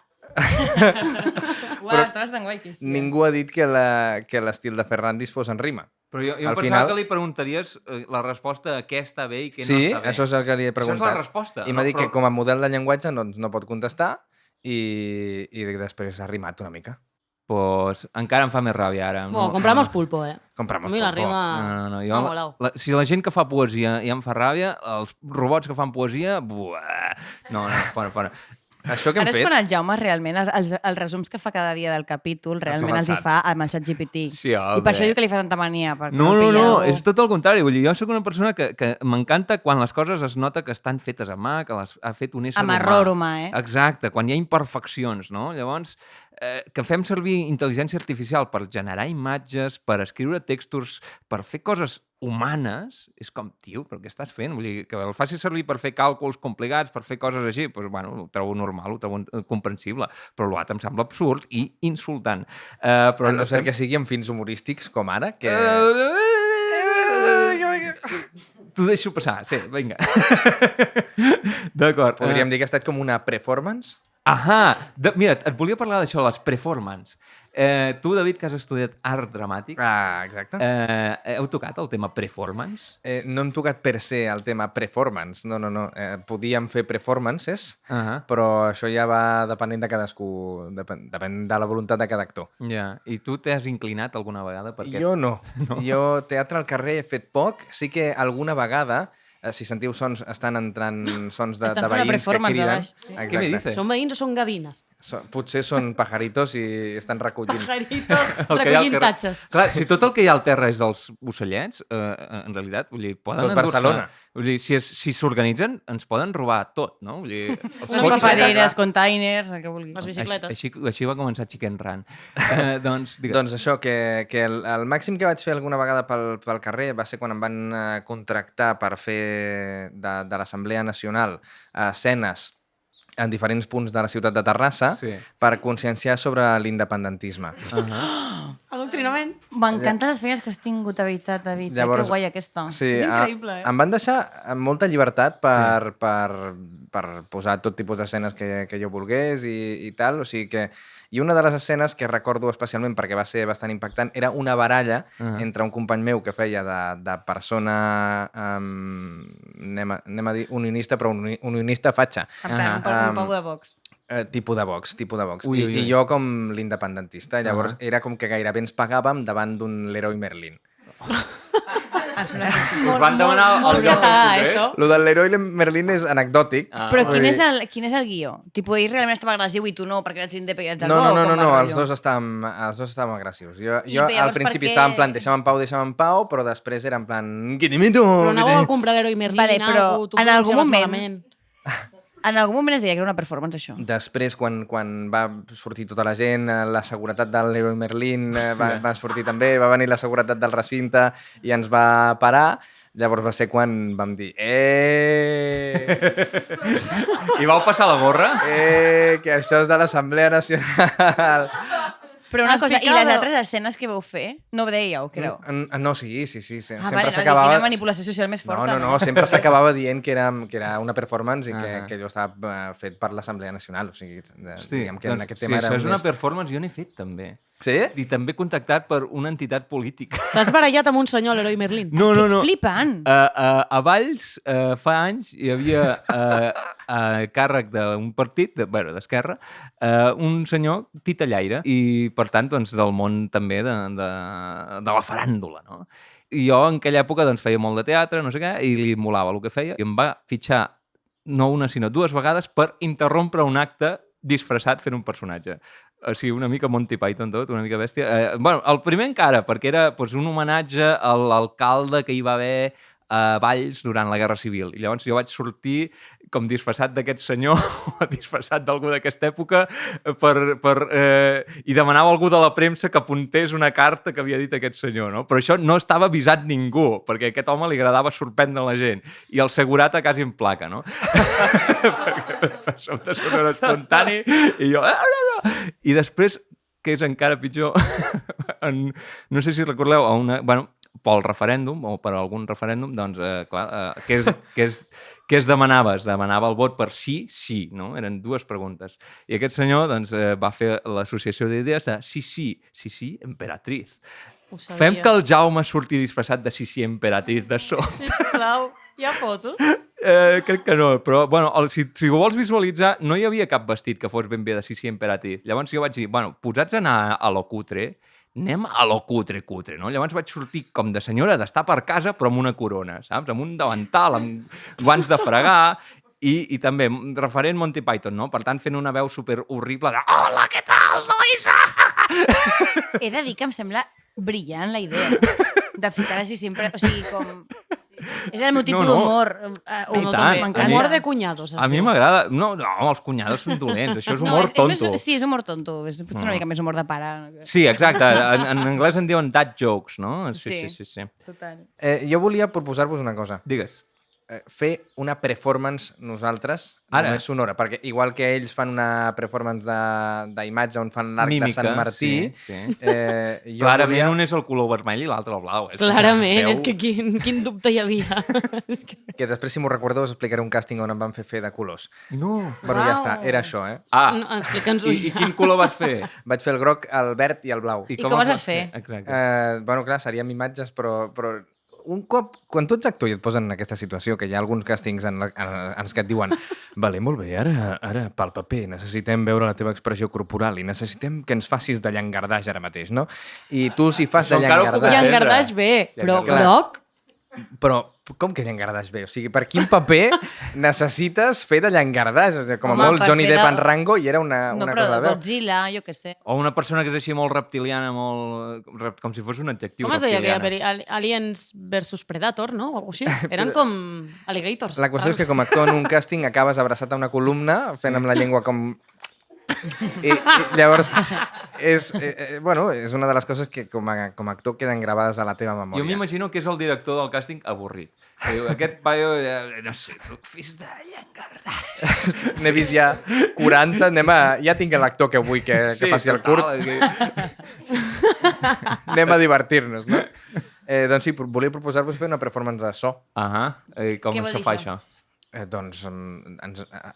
Uau, està bastant guai. Que sí. ningú ha dit que l'estil de Ferrandis fos en rima. Però jo Al pensava final- que li preguntaries la resposta a què està bé i què Sí, no està bé. això és el que li he Això és preguntat. la resposta. I m'ha dit però- que com a model de llenguatge doncs, no pot contestar i després ha rimat una mica. Pues encara em fa més ràbia ara. Bueno, compramos pulpo, eh? Compramos A mi la pulpo. rima... No, m'ha molat. si la gent que fa poesia ja em fa ràbia, els robots que fan poesia... Buah, no, fora. Això que hem Ara és fet... quan el Jaume realment, els resums que fa cada dia del capítol, realment els hi fa amb el ChatGPT. Sí, home. I per això diu que li fa tanta mania. No, és tot el contrari. Vull dir, jo sóc una persona que m'encanta quan les coses es nota que estan fetes a mà, que les ha fet un ésser humà. Amb error humà, Exacte, quan hi ha imperfeccions, no? Llavors, que fem servir intel·ligència artificial per generar imatges, per escriure textos, per fer coses humanes, és com, tio, però què estàs fent? Vull dir, que el facis servir per fer càlculs complicats, per fer coses així, doncs, bueno, ho trobo normal, ho trobo comprensible, però l'altre em sembla absurd i insultant. Però no ser que sigui amb fins humorístics, com ara, que... T'ho deixo passar, sí, vinga. D'acord. Podríem dir que ha estat com una performance? Ahà! Mira, et volia parlar d'això, les performance. Tu, David, que has estudiat art dramàtic, Exacte. heu tocat el tema performance? No hem tocat per se el tema performance, no. Podíem fer performances, però això ja va depenent de cadascú, depèn de la voluntat de cada actor. Ja, i tu t'has inclinat alguna vegada? Jo no. Jo teatre al carrer he fet poc, sí que alguna vegada... Si sentiu sons, estan entrant sons de veïns que criden. Sí. Què me dices? Són veïns o són gavines? Potser són pajaritos i estan recollint. Pajaritos recollint tatxes. Clar, si tot el que hi ha al terra és dels ocellets, en realitat, vull dir, poden tot Barcelona. Vull dir, si s'organitzen, ens poden robar tot, no? Vull dir, Les papereres, containers, el que vulguis. Les bicicletes. Així va començar Chicken Run. Doncs això, que el màxim que vaig fer alguna vegada pel carrer va ser quan em van contractar per fer de l'Assemblea Nacional escenes en diferents punts de la ciutat de Terrassa per conscienciar sobre l'independentisme. Adoctrinament. M'encanten les feines que has tingut, de veritat, David. Llavors, que guai aquesta. Sí, És increïble, em van deixar amb molta llibertat per posar tot tipus d'escenes que jo volgués i tal. O sigui que... I una de les escenes que recordo especialment perquè va ser bastant impactant era una baralla entre un company meu que feia de persona, anem a dir unionista, però unionista fatxa. En plan, un pau de Vox. Tipus de Vox. Ui. I jo com l'independentista. Llavors era com que gairebé ens pagàvem davant d'un Leroy Merlin. us van demanar el lloc això. Lo del Leroy Merlin és anecdòtic. Però quin és el guió? Tipo, ell realment estava agressiu i tu no, perquè ets independent. No, els dos estàvem agressius. Jo al principi estava en plan, deixa'm en pau, però després era en plan... Però anàveu a comprar l'Heroi Merlin, Vale, però en algun moment... malament. En algun moment es deia que era una performance, això. Després, quan va sortir tota la gent, la seguretat del Leroy Merlin va sortir també, va venir la seguretat del recinte i ens va parar. Llavors va ser quan vam dir I vau passar la gorra? Que això és de l'Assemblea Nacional. Però una cosa, i les altres escenes que vau fer, no ho dèieu, creu? No, sí. Sempre vale, s'acabava... Quina manipulació social més forta. No, sempre s'acabava dient que era una performance i que allò estava fet per l'Assemblea Nacional. O sigui, diguem que en aquest tema era... Això és una performance, jo n'he fet també. Sí? I també contactat per una entitat política. T'has barallat amb un senyor, l'Heroi Merlin? No. Estic flipant. A Valls, fa anys, hi havia a càrrec d'un partit, d'Esquerra, un senyor titellaire i, per tant, doncs, del món també de la faràndula, no? I jo en aquella època doncs, feia molt de teatre, no sé què, i li molava el que feia. I em va fitxar no una, sinó dues vegades per interrompre un acte disfressat fent un personatge. O sigui, una mica Monty Python tot, una mica bèstia. El primer encara, perquè era un homenatge a l'alcalde que hi va haver a Valls durant la Guerra Civil. I llavors jo vaig sortir com disfressat d'aquest senyor, disfressat d'algú d'aquesta època, i demanava a algú de la premsa que apuntés una carta que havia dit aquest senyor, no? Però això no estava avisat ningú, perquè a aquest home li agradava sorprendre la gent. I el segurata quasi en placa, no? Perquè sobte sonora espontani, i jo... I després, que és encara pitjor, no sé si recordeu, pel referèndum, o per algun referèndum, doncs, clar, què es demanava? Es demanava el vot per sí, no? Eren dues preguntes. I aquest senyor, doncs, va fer l'associació d'idees de sí, emperatriz. Fem que el Jaume surti disfressat de sí, emperatriz de sobte. Sisplau, hi ha fotos? Crec que no, però si ho vols visualitzar, no hi havia cap vestit que fos ben bé de sí, emperatriz. Llavors jo vaig dir, posats a anar a lo cutre, anem a lo cutre, no? Llavors vaig sortir com de senyora d'estar per casa, però amb una corona, saps? Amb un davantal, amb guants de fregar, I també, referent Monty Python, no? Per tant, fent una veu super horrible de hola, què tal, nois? He de dir que em sembla brillant la idea de ficar així sempre, o sigui, com... És el meu tipus d'humor. I tant. M'encanta. Humor de cunyados. A mi m'agrada... No, els cunyados són dolents, això és humor tonto. Sí, és humor tonto, és potser una mica més humor de pare. Sí, exacte, en anglès en diuen dad jokes, no? Sí. Total. Jo volia proposar-vos una cosa. Digues. Fer una performance nosaltres, Ara. només sonora, perquè igual que ells fan una performance d'imatge on fan l'arc de Sant Martí, sí. Jo Clarament volia... un és el color vermell i l'altre el blau. Clarament, és que quin dubte hi havia. Que després, si m'ho recordeu, us explicaré un càsting on em van fer de colors. No. Bueno, ja està, era això, eh? No, explica'ns-ho I quin color vas fer? Vaig fer el groc, el verd i el blau. I com els vas fer? Exacte. Bueno, clar, seríem imatges, però un cop, quan tu ets actor i et posen en aquesta situació, que hi ha alguns càstings en els que et diuen vale, molt bé, ara pel paper necessitem veure la teva expressió corporal i necessitem que ens facis de llangardaix ara mateix, no? I tu si fas de Això encara ho puc llangardaix... Llangardaix bé, però Clar. groc? Però com que llangardaix bé? O sigui, per quin paper necessites fer de llangardaix? O sigui, com a Home, molt per Johnny fer Depp de- en Rango i era una No, cosa però de veu. Godzilla, jo què sé. O una persona que és així molt reptiliana, com si fos un adjectiu Com es deia reptiliana. aquella Aliens versus Predator, no? O alguna cosa així. Eren com alligators. La qüestió és que com a actor en un càsting acabes abraçat a una columna fent amb la llengua com... I llavors bueno, és una de les coses que com a actor queden gravades a la teva memòria. Jo m'imagino que és el director del càsting avorrit. Que diu, aquest paio, no sé, però fes de llangardaix. N'he vist ja 40, ja tinc l'actor que vull que faci el curt. Anem a divertir-nos, no? Doncs sí, volia proposar-vos fer una performance de so. Com Què vol se dir fa això? això? Doncs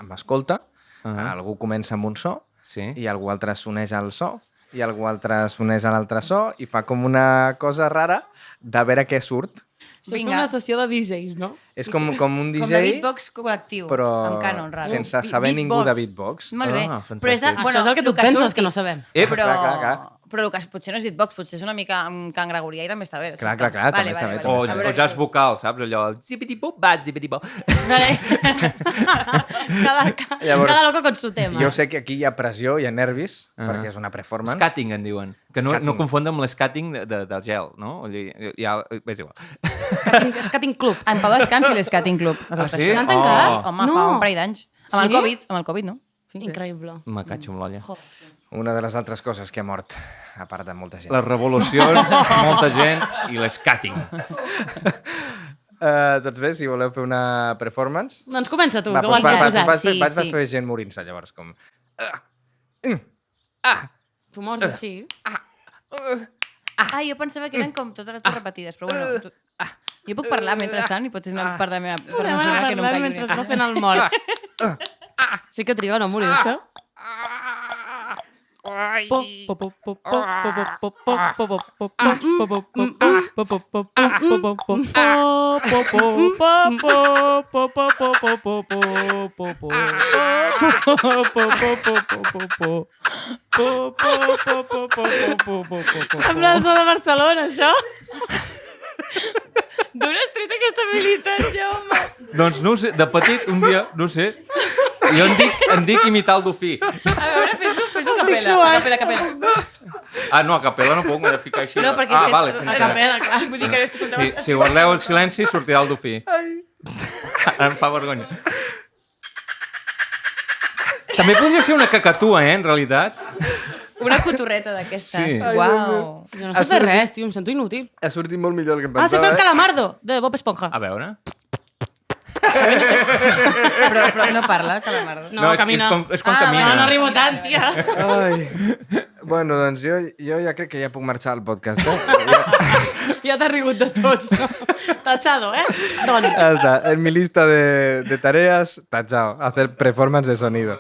m'escolta, algú comença amb un so, Sí. i algú altre s'uneix al so, i algú altre s'uneix a l'altre so, i fa com una cosa rara de veure què surt. Això és Vinga. una sessió de DJs, no? És com un Com de DJ, beatbox col·lectiu, però amb canon raro. sense saber ningú de beatbox. Molt bé. Fantàstic. Però és de, Això és el que tu penses, que no sabem. Però, clar. però el que potser no és beatbox, potser és una mica amb Can Gregorià i també està bé. Clar, també està bé, O, també està bé. o jazz vocal, saps? Allò... Zipidi-pop, bat, zipidi-pop. Vale. Llavors, cada loco con su tema. Jo sé que aquí hi ha pressió, hi ha nervis, perquè és una performance. Scatting, en diuen. Que no Scatting. confondre amb l'escatting del gel, no? Ja, és igual. Skating Club. En Pau descansi l'Skating Club. Ah, sí? L'han tancat? Home, No. fa un parell d'anys. Amb el Sí? Covid, no? Sí. Increïble. Me catxo amb l'olla. Una de les altres coses que ha mort, a part de molta gent. Les revolucions, molta gent i l'escatting. Doncs bé, si voleu fer una performance... Doncs comença tu, Va, que ho has doncs proposat. vaig fer gent morint-se, llavors, com... Tu mors així. Ah, jo pensava que eren com totes les repetides, però bueno... Jo puc parlar mentrestant i potser és una part de la meva Anem persona a que no em parlar callo mentre ni. va fent el mort. Sí que triga a no morir-se. Sembla el so de Barcelona, això. D'on has tret aquesta militància, home? Doncs no ho sé, de petit, un dia, no ho sé, jo en dic imitar el dofí. A veure, fes-ho a suant. capella. Ah, no, a capella no puc, m'he de ficar així. No, perquè... Ah, vale, A sense... capella, clar. Vull dir que Si guardeu el silenci, sortirà el dofí. Ara em fa vergonya. També podria ser una cacatua, en realitat. Una cotorreta d'aquestes. Sí. Uau. Jo no sé fer res, tio, em sento inútil. Ha sortit molt millor del que em Ah, sé pensava. fer el calamardo, de Bob Esponja. A veure... Però no parla, calamardo. No, camina. És quan Ah, camina. No arribo tant, tia. Ai. Bueno, doncs jo ja crec que ja puc marxar al podcast, eh? Ja t'has rigut de tots, no? Tachado, eh? Don. Ya está, en mi lista de tareas, tachado, hacer performance de sonido.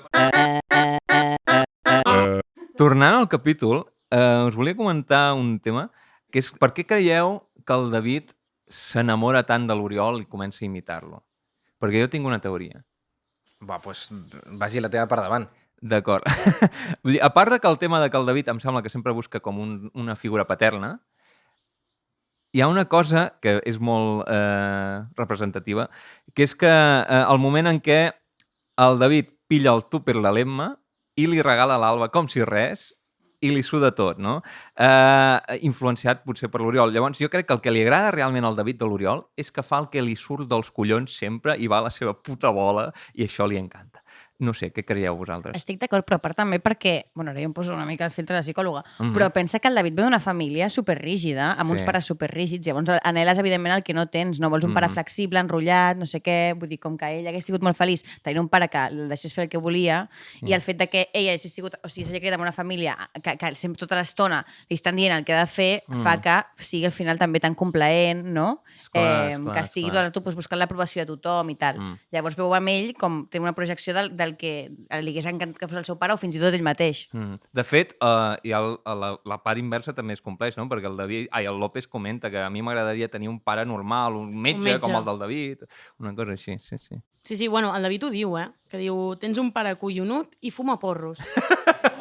Tornant al capítol, us volia comentar un tema, que és per què creieu que el David s'enamora tant de l'Oriol i comença a imitar-lo? Perquè jo tinc una teoria. Va, pues vagi la teva per davant. D'acord. Vull dir, a part de que el tema de que el David em sembla que sempre busca com una figura paterna, hi ha una cosa que és molt representativa, que és que el moment en què el David pilla el tupper de l'Emma i li regala a l'Alba com si res i li suda tot, no? Influenciat potser per l'Oriol. Llavors, jo crec que el que li agrada realment al David de l'Oriol és que fa el que li surt dels collons sempre i va a la seva puta bola i això li encanta. No sé, què creieu vosaltres? Estic d'acord, però a part també perquè, bueno, ara jo em poso una mica el filtre de psicòloga, però pensa que el David ve d'una família superrígida, amb uns pares superrígids, llavors anheles, evidentment, el que no tens, no vols un pare flexible, enrotllat, no sé què, vull dir, com que ell hagués sigut molt feliç tenir un pare que el deixés fer el que volia, i el fet de que ell hagi sigut, o sigui, s'hagi criat en una família que sempre tota l'estona li estan dient el que ha de fer, fa que sigui al final també tan complaent, no? Que estigui tot el rato buscant l'aprovació de tothom i tal. Llavors veu amb ell com té una projecció del que li hagués encantat que fos el seu pare o fins i tot ell mateix. De fet, la part inversa també es compleix, no? Perquè el López comenta que a mi m'agradaria tenir un pare normal, un metge com el del David, una cosa així, sí. Sí, bueno, el David ho diu, que diu, tens un pare collonut i fuma porros.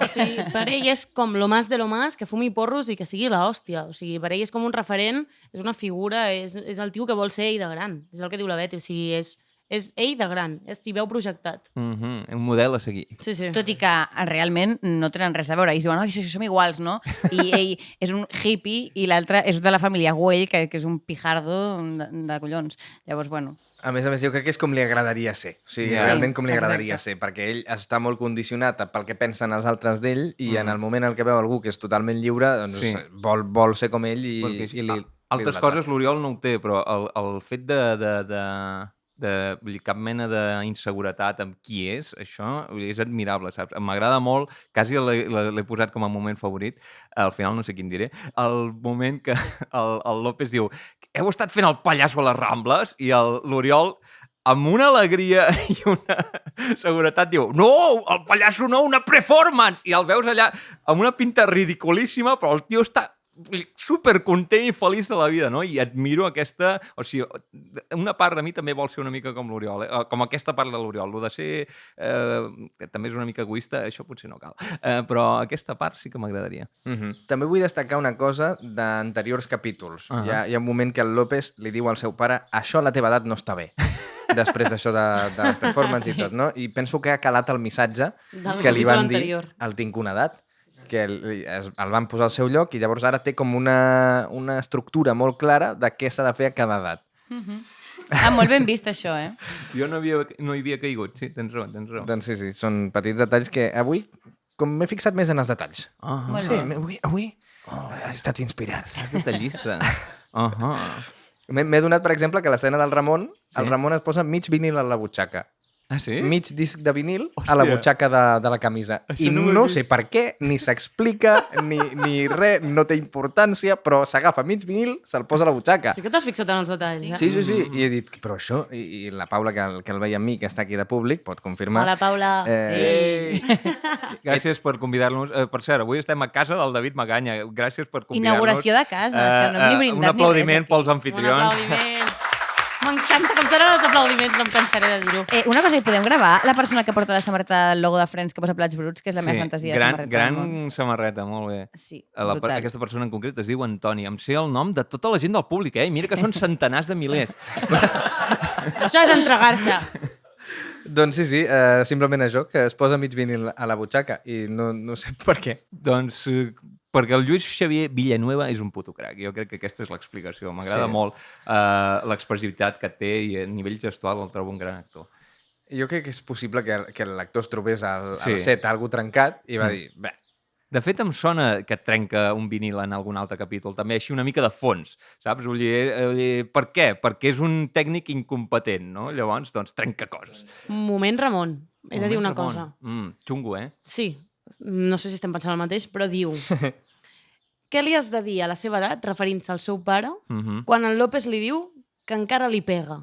O sigui, per ell és com lo más de lo más, que fumi porros i que sigui l'hòstia. O sigui, per ell és com un referent, és una figura, és el tio que vol ser ell de gran. És el que diu la Beti, o sigui, és ell de gran, s'hi veu projectat. Un model a seguir. Sí. Tot i que realment no tenen res a veure. Ells diuen, si som iguals, no? I ell és un hippie i l'altre és de la família Güell, que és un pijardo de collons. Llavors, bueno... A més, jo crec que és com li agradaria ser. O sigui, realment com li agradaria ser, perquè ell està molt condicionat pel que pensen els altres d'ell i en el moment en què veu algú que és totalment lliure, doncs vol ser com ell i altres coses l'Oriol no ho té, però el fet de cap mena d'inseguretat amb qui és, això és admirable, saps? M'agrada molt, quasi l'he posat com a moment favorit, al final no sé quin diré, el moment que el López diu heu estat fent el pallasso a les Rambles i l'Oriol amb una alegria i una seguretat diu no, el pallasso no, una performance! I el veus allà amb una pinta ridiculíssima, però el tio està supercontent i feliç de la vida, no? I admiro aquesta... O sigui, una part de mi també vol ser una mica com l'Oriol, com aquesta part de l'Oriol. Lo de ser... que també és una mica egoista, això potser no cal. Però aquesta part sí que m'agradaria. També vull destacar una cosa d'anteriors capítols. Hi ha un moment que el López li diu al seu pare això a la teva edat no està bé. Després d'això de les performances i tot, no? I penso que ha calat el missatge que li van dir al tinc una edat, que el van posar al seu lloc i llavors ara té com una estructura molt clara de què s'ha de fer a cada edat. Molt ben vist, això, Jo no hi havia caigut, sí, tens raó. Doncs sí, són petits detalls que avui, com m'he fixat més en els detalls. Sí, avui he estat inspirat. Estàs detallista. M'he donat, per exemple, que a l'escena del Ramon, el Ramon es posa mig vinil a la butxaca. Ah, sí? Mig disc de vinil a la butxaca de la camisa. I no sé per què, ni s'explica, ni res, no té importància, però s'agafa mig vinil, se'l posa a la butxaca. Sí que t'has fixat en els detalls, Sí. I he dit, però això... I la Paula, que el veia amb mi, que està aquí de públic, pot confirmar. Hola, Paula. Gràcies per convidar-nos. Per cert, avui estem a casa del David Maganya. Gràcies per convidar-nos. Inauguració de casa, és que no hem ni brindat ni res. Un aplaudiment pels anfitrions. Un aplaudiment. M'encanta, com seran els aplaudiments, no em cansaré de dir-ho. Una cosa, hi podem gravar la persona que porta la samarreta del logo de Friends que posa plats bruts, que és la meva fantasia de samarreta. Gran samarreta, molt bé. Sí, brutal. Aquesta persona en concret es diu Antoni. Em sé el nom de tota la gent del públic, I mira que són centenars de milers. Això és entregar-se. Doncs sí, simplement això, que es posa mig vinil a la butxaca i no sé per què. Doncs perquè el Lluís Xavier Villanueva és un puto crac. Jo crec que aquesta és l'explicació. M'agrada molt l'expressivitat que té i a nivell gestual el trobo un gran actor. Jo crec que és possible que l'actor es trobés al set algú trencat i va dir, bé. De fet, em sona que trenca un vinil en algun altre capítol, també així una mica de fons, saps? Vull dir, per què? Perquè és un tècnic incompetent, no? Llavors, doncs, trenca coses. Moment Ramon, he de dir una cosa. Xungo, Sí, no sé si estem pensant el mateix, però diu... Què li has de dir a la seva edat, referint-se al seu pare, quan el López li diu que encara li pega?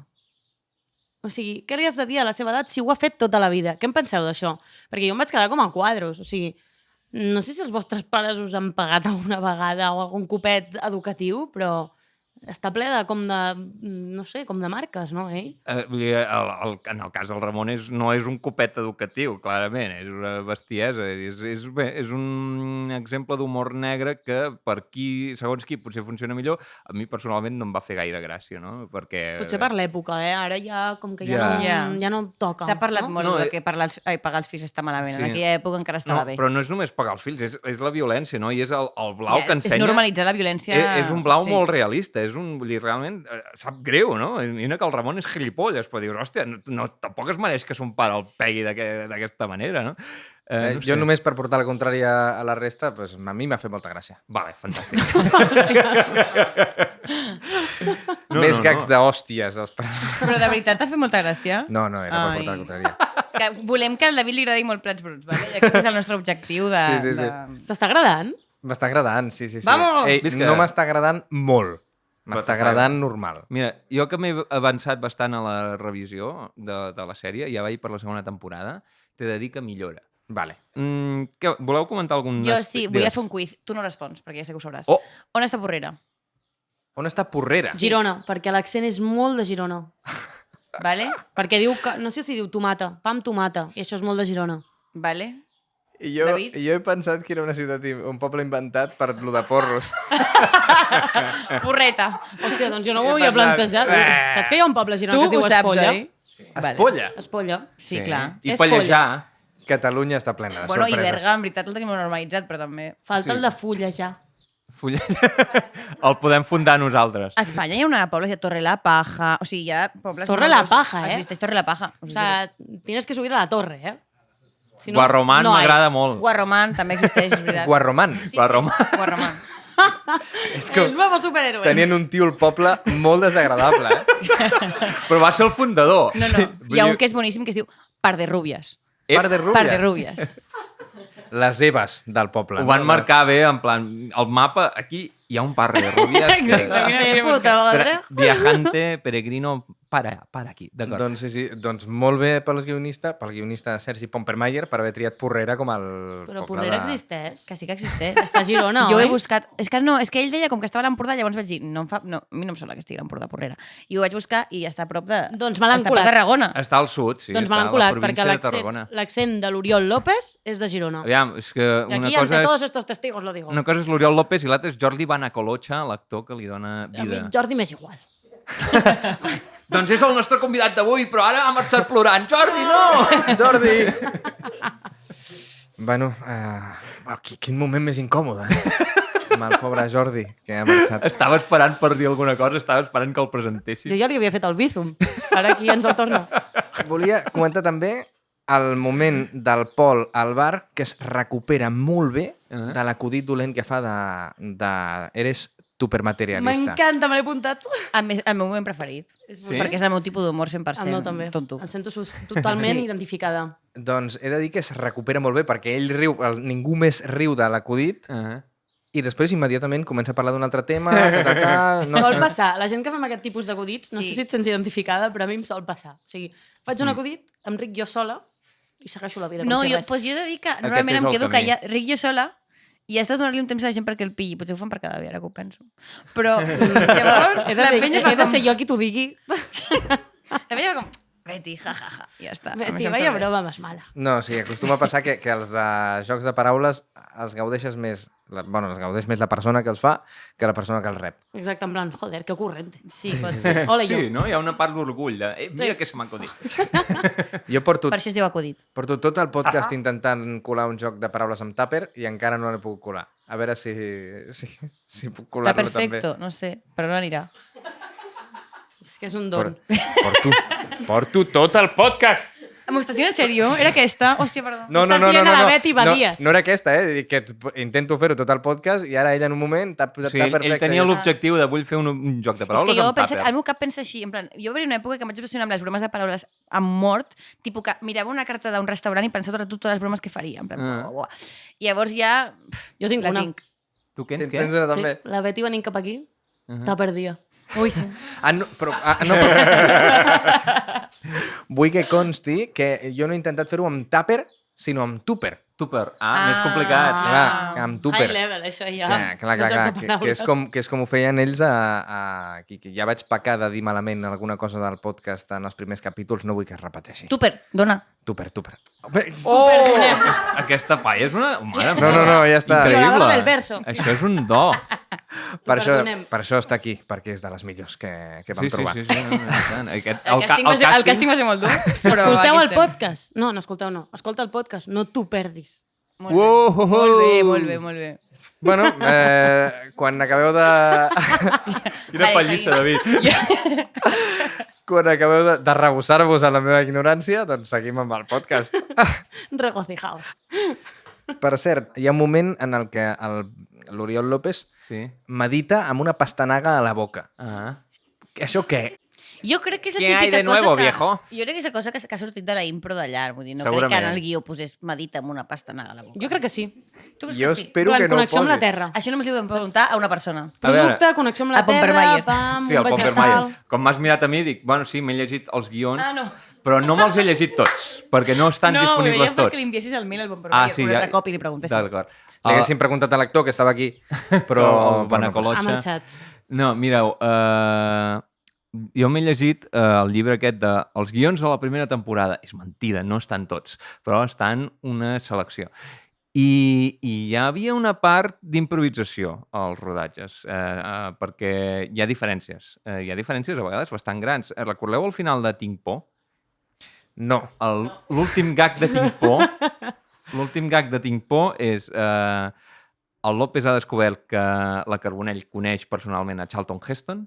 O sigui, què li has de dir a la seva edat si ho ha fet tota la vida? Què en penseu d'això? Perquè jo em vaig quedar com a quadros, o sigui... No sé si els vostres pares us han pagat alguna vegada o algun copet educatiu, però està ple de, no sé, com de marques, no, ell? En el cas del Ramon no és un copet educatiu, clarament, és una bestiesa. És un exemple d'humor negre que per qui, segons qui, potser funciona millor. A mi personalment no em va fer gaire gràcia, no? Perquè... Potser per l'època, ara ja com que Ja. ja no toca. S'ha parlat molt No, de que pagar els fills està malament. Sí. En aquella època encara estava bé. Però no és només pagar els fills, és la violència, no? I és el blau que ensenya... És normalitzar la violència... És un blau molt realista, vull dir, realment sap greu, no? Mira que el Ramon és gilipolles, però dius, hòstia, tampoc es mereix que son pare el pegui d'aquesta manera, no? Jo només per portar la contrària a la resta, pues, a mi m'ha fet molta gràcia. Vale, fantàstic. Més gags d'hòsties als personatges. Però de veritat t'ha fet molta gràcia? No, era per portar la contrària. És que volem que al David li agradi molt Plats Bruts, vale? Ja que és el nostre objectiu de... Sí. T'està agradant? M'està agradant, sí. Vamos! Ei, no m'està agradant molt. M'està agradant normal. Mira, jo que m'he avançat bastant a la revisió de la sèrie, ja vaig per la segona temporada, t'he de dir que millora. Vale. Què, voleu comentar algun... Jo sí, volia fer un quiz. Tu no respons, perquè ja sé que ho sabràs. Oh. On està Porrera? On està Porrera? Girona, perquè l'accent és molt de Girona. Vale? Perquè diu, no sé si diu tomata, pa amb tomata, i això és molt de Girona. Vale? I jo David? he pensat que era una ciutat, un poble inventat per lo de porros. Porreta. Hòstia, doncs jo no ho havia plantejat. Saps que hi ha un poble a Girona Tu que es diu ho saps, Espolla? oi? Espolla? Espolla. Sí, clar. I És pallejar. Catalunya està plena de Bueno, i sorpreses. Berga, en veritat, el tenim normalitzat, però també... Falta Sí. el de fullejar. El podem fundar nosaltres. A Espanya hi ha una poble, hi ha Torre la Paja... O sigui, hi ha pobles... Torre la Paja, eh? Existeix Torre la Paja. O sea, tienes que subir a la torre, eh? Si Guarromán no hay. m'agrada molt. Guarromán també existeix, és veritat. Guarromán. Sí, Guarromán. Sí, Guarromán. És que El nuevo superhéroe. tenien un tio al poble molt desagradable, Però va ser el fundador. No. Hi ha un que és boníssim que es diu Par de Rúbies. Par de Par de rúbies. Rúbies. Les Eves del poble. Ho van marcar bé, en plan, el mapa, aquí hi ha un par de rubies que... De puta madre. Viajante, peregrino, para aquí, d'acord. Doncs sí, doncs molt bé pel guionista Sergi Pompermayer, per haver triat Porrera com el Però poble Porrera de... existeix. Que sí que existeix. Està a Girona, Jo oi? he buscat... És que no, és que ell deia com que estava a l'Empordà, llavors vaig dir, no, a mi no em sembla que estigui a l'Empordà Porrera. I ho vaig buscar i està a prop de... Doncs me l'han està a prop colat. de Tarragona. Està al sud, sí, Doncs me està l'han a la colat, província perquè de Tarragona. l'accent de l'Oriol López és de Girona. Aviam, és que I una aquí, cosa ante todos és... estos testigos, lo digo. Una cosa és l'Oriol López i l'altra és Jordi Banacolocha, l'actor que li dona A mi vida. Jordi m'és igual. Doncs és el nostre convidat d'avui, però ara ha marxat plorant. Jordi, no! Jordi! Bueno, quin moment més incòmode, amb el pobre Jordi, que ha marxat. Estava esperant per dir alguna cosa, estava esperant que el presentessis. Jo ja li havia fet el bízum. Ara aquí ens el torna. Volia comentar també el moment del Pol al bar, que es recupera molt bé de l'acudit dolent que fa de eres supermaterialista. M'encanta, me l'he apuntat. A més, el meu moment preferit. Sí? Perquè és el meu tipus d'humor 100%. El meu també. Tonto. Em sento totalment Sí. identificada. Doncs he de dir que es recupera molt bé, perquè ell riu, ningú més riu de l'acudit, i després immediatament comença a parlar d'un altre tema, Sol passar. La gent que fem aquest tipus d'acudits, no Sí. sé si et sents identificada, però a mi em sol passar. O sigui, faig un acudit, em ric jo sola i segueixo la vida com No, si jo, res. pues jo he de dir que normalment és em el quedo camí. callada, ric jo sola, i has de donar-li un temps a la gent perquè el pilli. Potser ho fan per cada dia, ara que ho penso. Però llavors He la de, penya he fa de com... ser jo qui t'ho digui. La penya fa com... Betty, jajaja, i ja està. A mi Betty, això em vaya sap greu. broma més mala. No, sí, acostuma a passar que els de jocs de paraules els gaudeixes més... els gaudeix més la persona que els fa que la persona que els rep. Exacte, en plan, joder, que ocurrente. Sí, pot ser. Ole jo. Sí, no? Hi ha una part d'orgull de... mira què se m'ha acudit. Jo porto Per això es diu acudit. tot el podcast intentant colar un joc de paraules amb tàper i encara no l'he pogut colar. A veure si puc Està colar-lo també. perfecto, no sé, per on anirà. És que és un don. Porto tot el podcast! M'ho estàs dient en sèrio? Era aquesta? Hòstia, perdó. No, Estàs dient a la Betty Badies. No era aquesta, que intento fer-ho tot el podcast i ara ella en un moment està O sigui, perfecte. ell tenia l'objectiu de vull fer un joc de És paraules que jo amb penso, tàper. el meu cap pensa així, en plan, jo va haver una època que em vaig obsessionar amb les bromes de paraules amb mort, tipus que mirava una carta d'un restaurant i pensava totes les bromes que faria, en plan, buah. I llavors ja... Jo tinc la una. tinc. Tu què? Tens una també? Sí, la Betty venint cap aquí, està per dia. Ui, sí. Vull que consti que jo no he intentat fer-ho amb tàper sinó amb Tupper. Tupper. Més complicat. Clar, amb Tupper. High level, això ja. Sí, clar, que és com ho feien ells aquí. Que ja vaig pecar de dir malament alguna cosa del podcast en els primers capítols, no vull que es repeteixi. Tupper, dona. Tupper. Aquesta paia és una... Mare No, ja està. Increïble. Del verso. Això és un do. Per això està aquí, perquè és de les millors que vam trobar. Sí. El càsting va ser molt dur. Escolteu el podcast. No escolteu no. Escolta el podcast, no t'ho perdis. Molt bé. Bueno, quan acabeu de... Quina pallissa, David. Quan acabeu de rebossar-vos a la meva ignorància, doncs seguim amb el podcast. Regocijaos. Per cert, hi ha un moment en el que l'Oriol López medita amb una pastanaga a la boca. Això què? Jo crec que és la ¿Qué hay típica de nuevo, cosa que... viejo? Jo crec que és la cosa que ha sortit de la impro d'allà. Vull dir, no crec Segurament. que en el guió posés medita amb una pastanaga a la boca. Jo crec que sí. Tu creus Jo que sí? espero que no ho Connexió amb la posi. terra. Això només li vam preguntar a una persona. Producte, connexió amb la A Pomper terra, Mayer. pam, Sí, el un Pomper vegetal... Mayer. Com m'has mirat a mi, dic, bueno, sí, m'he llegit els guions, No. però no me'ls he llegit tots, perquè no estan disponibles tots. perquè li enviessis el mail al Pomper Mayer un altre cop i li preguntessin. D'acord. Li haguéssim preguntat a l'actor, que estava aquí, però... El Benacolotxa. Ha marxat. No, mireu, jo m'he llegit el llibre aquest de els guions de la primera temporada. És mentida, no estan tots, però estan una selecció. I hi havia una part d'improvisació als rodatges, perquè hi ha diferències. Hi ha diferències a vegades bastant grans. Recordeu el final de Tinc por? No. L'últim gag de Tinc por... L'últim gag de Tinc por és... el López ha descobert que la Carbonell coneix personalment a Charlton Heston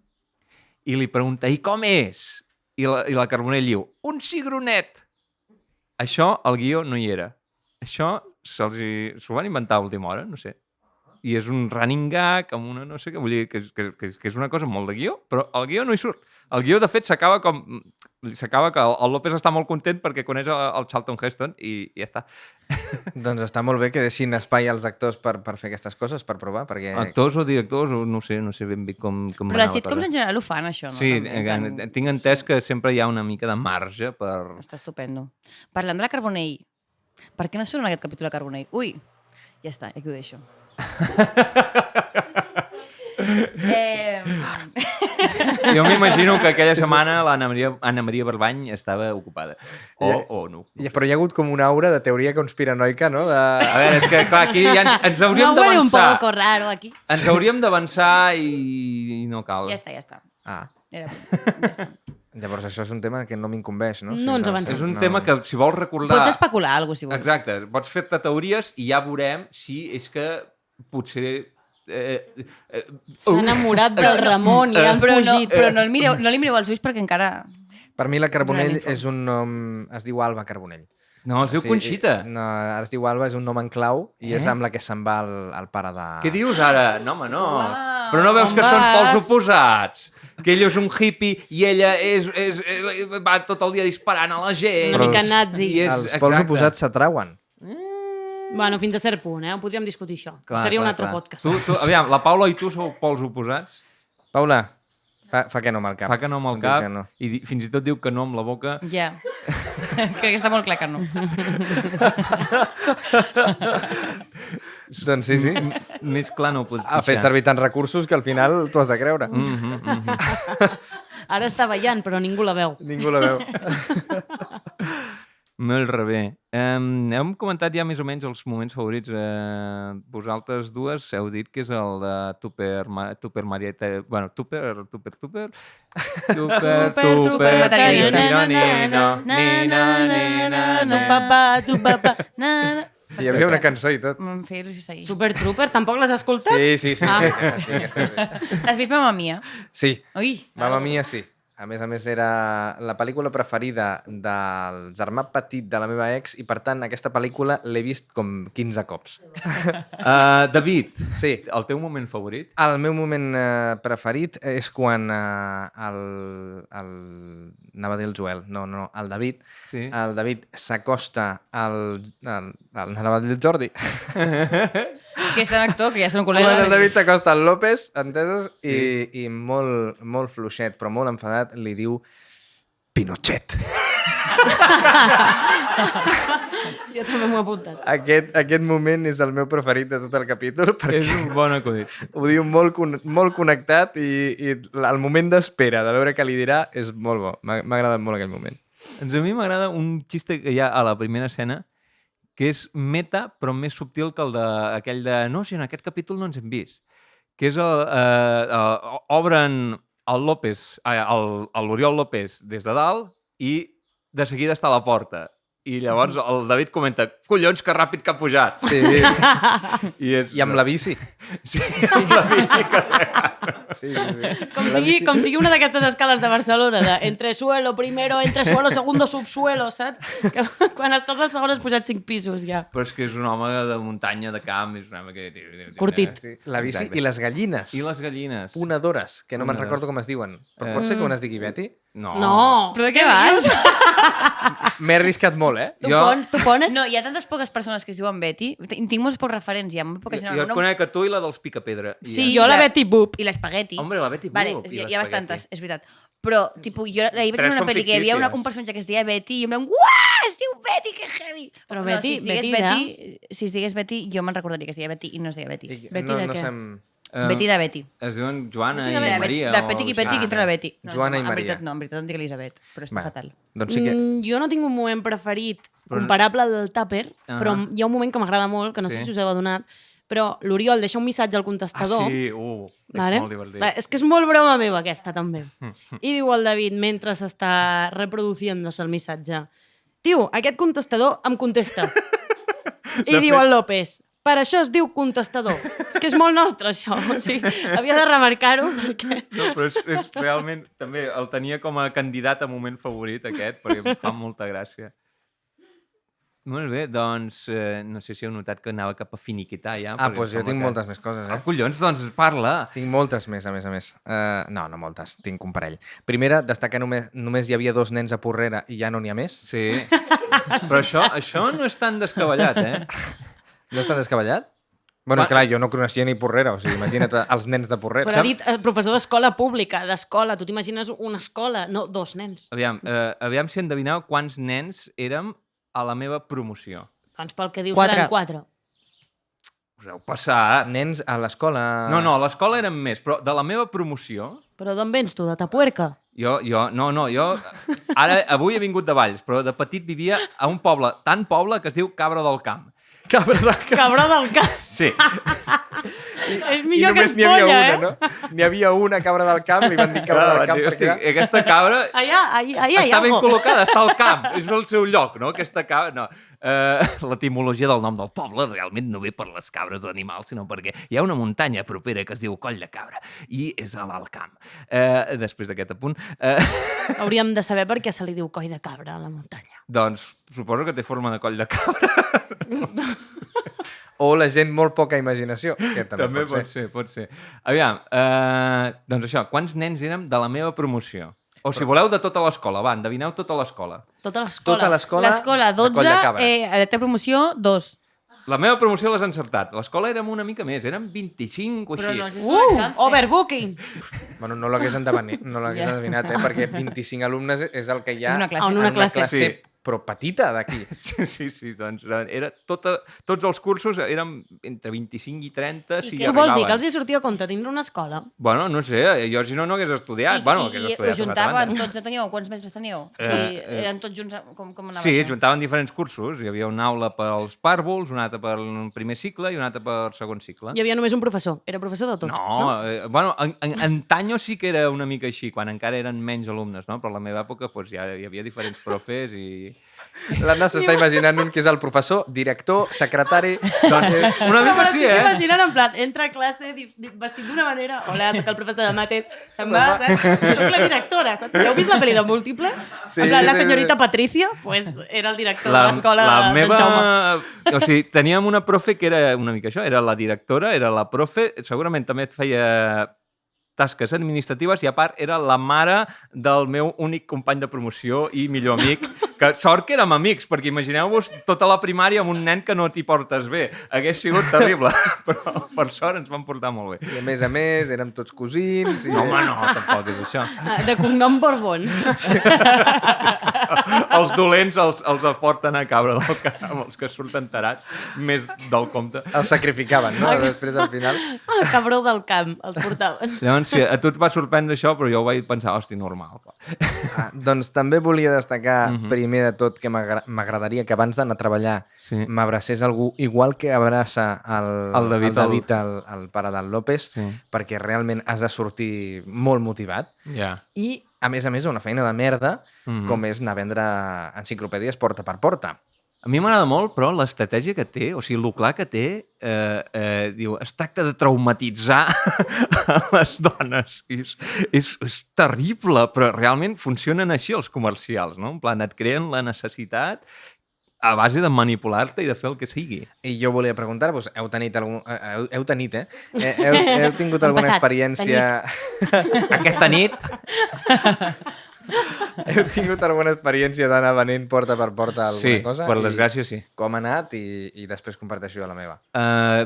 i li pregunta, i com és? I la Carbonell diu, un cigronet! Això al guió no hi era. Això s'ho van inventar a última hora, no sé. I és un running gag amb una no sé què, vull dir que és una cosa molt de guió, però el guió no hi surt. El guió, de fet, s'acaba que el López està molt content perquè coneix el Charlton Heston i ja està. Doncs està molt bé que deixin espai als actors per fer aquestes coses, per provar, perquè... Actors o directors, o no sé ben bé com Però les sitcoms en general ho fan, això, no? Sí, També, tinc entès que sempre hi ha una mica de marge per... Està estupendo. Parlant de la Carbonell, per què no surt en aquest capítol de Carbonell? Ui, ja està, aquí ho deixo. Jo m'imagino que aquella setmana l'Anna Maria Barbany estava ocupada. O no. Però hi ha hagut com una aura de teoria conspiranoica, no? A veure, és que clar, aquí ja ens hauríem No huele un d'avançar. poco raro aquí. Ens hauríem d'avançar i no cal. Ja està. Ah. Ja està. Llavors això és un tema que no m'incumbeix, no? No ens avancem. És un tema que, si vols recordar... Pots especular alguna cosa, si vols. Exacte, pots fer-te teories i ja veurem si és que potser... S'ha enamorat del Ramon i han fugit. Però no li mireu als ulls perquè encara... Per mi la Carbonell Donem info. és un nom... Es diu Alba Carbonell. No, es diu Conxita. No, ara es diu Alba, és un nom en clau i és amb la que se'n va el pare de... Què dius ara? No, home, no. Uau. Però no veus On que són vas? pols oposats? Que ell és un hippie i ella va tot el dia disparant a la gent. Una mica nazi. I Els pols oposats s'atrauen. Bueno, fins a cert punt, Ho podríem discutir això. Clar, Seria un clar, altre clar. podcast. Aviam, la Paula i tu sou pols oposats? Paula, fa que no amb el cap. Fa que no amb el Diu cap que no. i fins i tot diu que no amb la boca. Ja. Crec que està molt clar que no. Doncs sí. Més clar no ho pots Ha fet servir tants recursos que al final t'ho has de creure. Ara està ballant, però ningú la veu. Ningú la veu. Molt rebé. Hem comentat ja més o menys els moments favorits. Vosaltres dues heu dit que és el de Tupper Marieta... Bueno, Tupper... Tu papa. Sí, hi havia una cançó i tot. Em feia il·lusió seguir. Super Trooper, tampoc l'has escoltat? Sí. Has vist Mamma Mia? Sí, Ui. Mamma Mia sí. A més, era la pel·lícula preferida del germà petit de la meva ex i, per tant, aquesta pel·lícula l'he vist com 15 cops. David, Sí. el teu moment favorit? El meu moment preferit és quan anava a dir el Joel, no, el David. Sí. El David s'acosta anava a dir el Jordi. És que és tan actor que ja són Quan col·legues. el David s'acosta al López, entesos? Sí. I molt, molt fluixet, però molt enfadat, li diu Pinochet. Jo també m'ho he apuntat. Aquest moment és el meu preferit de tot el capítol perquè És un bon acudit. ho diu molt connectat i el moment d'espera, de veure què li dirà, és molt bo. M'ha agradat molt aquell moment. A mi m'agrada un xiste que hi ha a la primera escena que és meta, però més subtil que aquell de no, si en aquest capítol no ens hem vist. Que és obren l'Oriol López des de dalt i de seguida està a la porta. I llavors el David comenta, collons, que ràpid que ha pujat. Sí. I I amb la bici. Sí, amb la bici carregada. Sí. Com sigui una d'aquestes escales de Barcelona, de entresuelo, primero, entresuelo, segundo, subsuelo, saps? Que quan estàs al segon has pujat 5 pisos, ja. Però és que és un home de muntanya, de camp, és un home que... Curtit. Sí. La bici Exacte. i les gallines. I les gallines. Ponedores, que no me'n Ponedores. recordo com es diuen. Però pot ser que un es digui Betty? No. No! Però de què vas? M'he arriscat molt, eh? Tu pones? No, hi ha tantes poques persones que es diuen Betty. Tinc molts pocs referents, hi ha molt poca gent. Jo et conec a tu i la dels Picapedra. Sí, Jo la la- Betty Boop. I l'espagueti. Hombre, la Betty Vale, Boop i hi ha l'espagueti. bastantes, és veritat. Però, tipus, jo ahir vaig Tres veure una són pel·li que hi havia fictícies. un personatge que es deia Betty i jo em deia, uah, es diu Betty, que heavy! Però No, Betty- si es digués Betty si es digués Betty, jo me'n recordaria que es deia Betty i no es deia Betty. Betty de què? Betty de Betty. Es diuen Joana Betty i de Maria. De o Petit i alguna Petit cosa i entra la Betty. No, Joana i en Maria. veritat no, en veritat em dic Elisabet, però està fatal. Doncs sí que... Jo no tinc un moment preferit Però- comparable al del Tupper, però Ahà. hi ha un moment que m'agrada molt, que no sé Sí. si us heu adonat, però l'Oriol deixa un missatge al Ah, contestador. sí, és Vale? molt divertit. Va, és que és molt broma meva, aquesta, també. I diu el David, mentre s'està reproduciéndose el missatge, tio, aquest contestador em contesta. I diu el López, per això es diu contestador. És que és molt nostre, això. O sigui, havia de remarcar-ho perquè... No, però és realment... També el tenia com a candidat a moment favorit, aquest, perquè em fa molta gràcia. Molt bé, doncs no sé si heu notat que anava cap a finiquitar ja. Ah, perquè doncs jo em sembla tinc que- moltes més coses, Ah, eh? collons, doncs parla. Tinc moltes més, a més a més. No moltes, tinc un parell. Primera, destacar que només hi havia 2 nens a Porrera i ja no n'hi ha més. Sí. Però això no és tan descabellat, eh? No és tan descabellat? Bueno, Va- clar, jo no coneixia ni Porrera, o sigui, imagina't els nens de Porrera. Però ha dit professor d'escola pública, d'escola. Tu t'imagines una escola, no 2 nens. Aviam si endevineu quants nens érem a la meva promoció. Doncs pel que dius 4. seran 4. Us heu passat. Nens a l'escola... No, a l'escola eren més, però de la meva promoció... Però d'on vens tu? De Tapuerca? Jo, ara, avui he vingut de Valls, però de petit vivia a un poble, tan poble que es diu Cabra del Camp. Cabra de cap. Cabró del camp. Sí. És I millor que només es n'hi havia polla, una, eh? no? N'hi havia una cabra del camp, li van dir cabra del camp Hosti, perquè... aquesta cabra Allà hi està ha ben algo. col·locada, està al camp, és el seu lloc, no? Aquesta cabra... No. L'etimologia del nom del poble realment no ve per les cabres d'animals, sinó perquè hi ha una muntanya propera que es diu Coll de Cabra i és a l'alt camp. Després d'aquest apunt... Hauríem de saber per què se li diu coll de cabra a la muntanya. Doncs suposo que té forma de coll de cabra. O la gent molt poca imaginació, que també pot ser. Pot ser. Aviam, doncs això, quants nens érem de la meva promoció? O si voleu, de tota l'escola. Va, endevineu tota l'escola. Tota l'escola. Tota l'escola L'escola, de Coll 12, de Cabra. a la teva promoció, 2. La meva promoció l'has encertat. L'escola érem una mica més, érem 25 o Però així. no, si és un exàmen. Overbooking! Bueno, no l'hagués endevinat, perquè 25 alumnes és el que hi ha És una classe. En una classe. Sí. però petita d'aquí. Sí, doncs era tots els cursos érem entre 25 i 30, si Què vols dir? Que arribaven. els hi sortia a compte tindre una escola? Bueno, no sé, jo si no hagués estudiat. Hagués I estudiat us una altra juntaven banda. tots, no teníeu? Quants mestres teníeu? O sigui, eren tots junts, com anava Sí, això? juntaven diferents cursos. Hi havia una aula pels pàrvols, una altra pel primer cicle i una altra per segon cicle. Hi havia només un professor. Era professor de tots. No, bueno, antanyo sí que era una mica així, quan encara eren menys alumnes, no? Però a la meva època doncs, ja hi havia diferents profes i... L'Anna s'està imaginant un que és el professor, director, secretari... Doncs una mica sí, eh? Imaginant en plan, entra a classe vestit d'una manera, hola, soc el professor de mates, se'n va, saps? Soc la directora, saps? Heu vist la pel·li de Múltiple? Sí, En plan, la sí, senyorita Patricia, pues era el director de l'escola la d'en meva... Jaume. O sigui, teníem una profe que era una mica això, era la directora, era la profe, segurament també et feia tasques administratives i a part era la mare del meu únic company de promoció i millor amic Que sort que érem amics, perquè imagineu-vos tota la primària amb un nen que no t'hi portes bé. Hagués sigut terrible, però per sort ens vam portar molt bé. I a més, érem tots cosins. No, home, no, tampoc és això. De cognom Borbón. Els dolents els aporten a cabra del camp, els que surten tarats, més del compte. Els sacrificaven, no? Després, al final... El cabró del camp, els portaven. Llavors, sí, a tu et va sorprendre això, però jo ho vaig pensar, hosti, normal. Doncs també volia destacar, primer de tot, que m'agradaria que abans d'anar a treballar m'abracés algú igual que abraça el David, el pare del López, perquè realment has de sortir molt motivat. I, a més, una feina de merda, com és anar a vendre enciclopèdies porta per porta. A mi m'agrada molt, però l'estratègia que té, o sigui, el clar que té, diu, es tracta de traumatitzar les dones. És terrible, però realment funcionen així els comercials, no? En plan, et creen la necessitat a base de manipular-te i de fer el que sigui. I jo volia preguntar-vos, heu tingut alguna experiència... Aquesta nit... Heu tingut alguna experiència d'anar venent porta per porta alguna cosa? Sí, per desgràcia sí. Com ha anat? I després comparteixo jo la meva.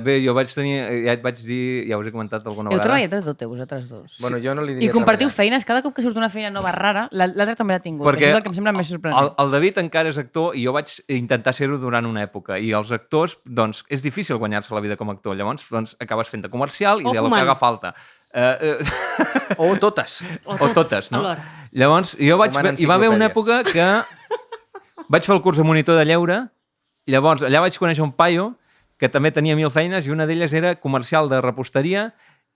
Bé, jo vaig tenir... Ja et vaig dir... Ja us he comentat alguna vegada. Heu treballat de tot, vosaltres dos. Bueno, jo no li diria I compartiu feines. Cada cop que surt una feina nova rara, l'altra també l'ha tingut. Perquè això és el que em sembla més sorprenent. El David encara és actor i jo vaig intentar ser-ho durant una època. I els actors, doncs, és difícil guanyar-se la vida com a actor. Llavors, doncs, acabes fent de comercial i de lo que haga falta. O totes. O totes, no? Llavors, hi va haver una època que vaig fer el curs de monitor de lleure, llavors allà vaig conèixer un paio que també tenia 1000 feines i una d'elles era comercial de reposteria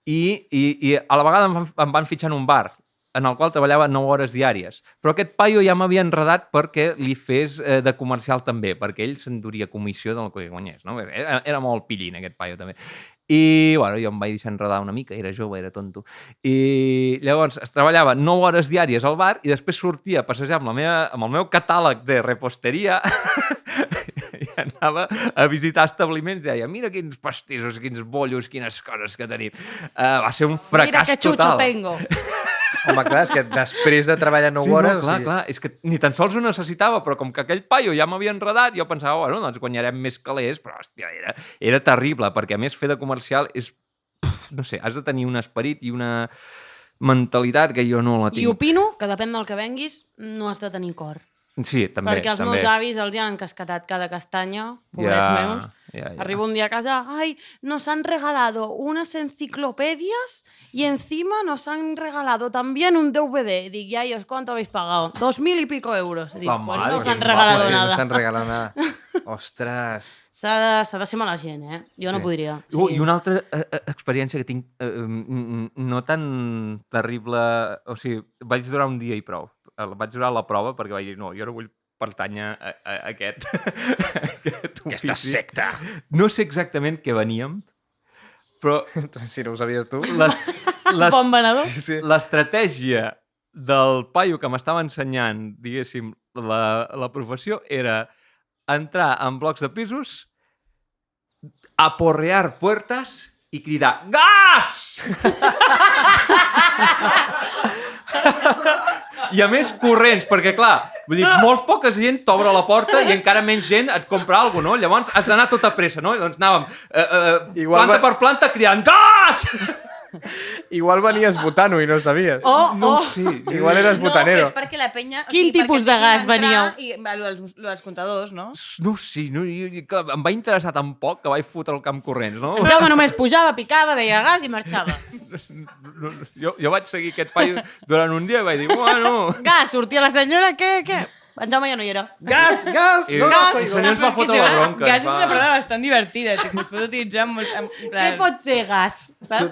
i a la vegada em van fitxar en un bar en el qual treballava 9 hores diàries. Però aquest paio ja m'havia enredat perquè li fes de comercial també, perquè ell s'enduria comissió del que guanyés. No? Era molt pillín, aquest paio també. I bueno, jo em vaig deixar enredar una mica, era jove, era tonto. I llavors es treballava 9 hores diàries al bar i després sortia a passejar amb el meu catàleg de reposteria i anava a visitar establiments i deia, mira quins pastissos, quins bollos, quines coses que tenim. Va ser un fracàs total. Mira que xucho tengo. Home, clar, és que després de treballar 9 hores... Sí, clar, és que ni tan sols ho necessitava, però com que aquell paio ja m'havia enredat, jo pensava, bueno, doncs guanyarem més calés, però, hòstia, era terrible, perquè a més fer de comercial és... no sé, has de tenir un esperit i una mentalitat que jo no la tinc. I opino que depèn del que venguis, no has de tenir cor. Sí, també. Perquè els meus avis els han cascatat cada castanya, pobrets meus. Arribo un día a casa, ay, nos han regalado unas enciclopedias y encima nos han regalado también un DVD. Dic, ya, ¿y os cuánto habéis pagado? 2.000 y pico euros. Dic, pues no us han regalado nada. No s'han regalat nada. Ostres. S'ha de ser mala gent, eh? Jo no podria. I una altra experiència que tinc no tan terrible... O sigui, vaig durar un dia i prou. Vaig durar la prova perquè vaig dir, no, jo no vull pertànyer a aquest aquesta secta. No sé exactament què veníem, però... Si no ho sabies tu. Bon venedor. L'estratègia del paio que m'estava ensenyant, diguéssim, la professió era entrar en blocs de pisos, aporrear puertas i cridar gas! I a més corrents, perquè clar, vull dir, molt poca gent t'obre la porta i encara menys gent et compra alguna cosa, no? Llavors has d'anar tota pressa, no? Doncs anàvem planta per planta cridant gas! Igual venies botano i no sabies. No ho sé. Igual eres botanero. No, però és perquè la penya... Quin tipus de gas veníeu? I els comptadors, no? No ho sé, clar, em va interessar tan poc que vaig fotre el camp corrents, no? En Jaume només pujava, picava, deia gas i marxava. Jo vaig seguir aquest paio durant un dia i vaig dir, bueno... Gas, sortia la senyora, què? En Jaume ja no hi era. Gas! I el senyor ens va fotre la bronca. Gas és una paraula bastant divertida, que es pot utilitzar amb... Què pot ser gas?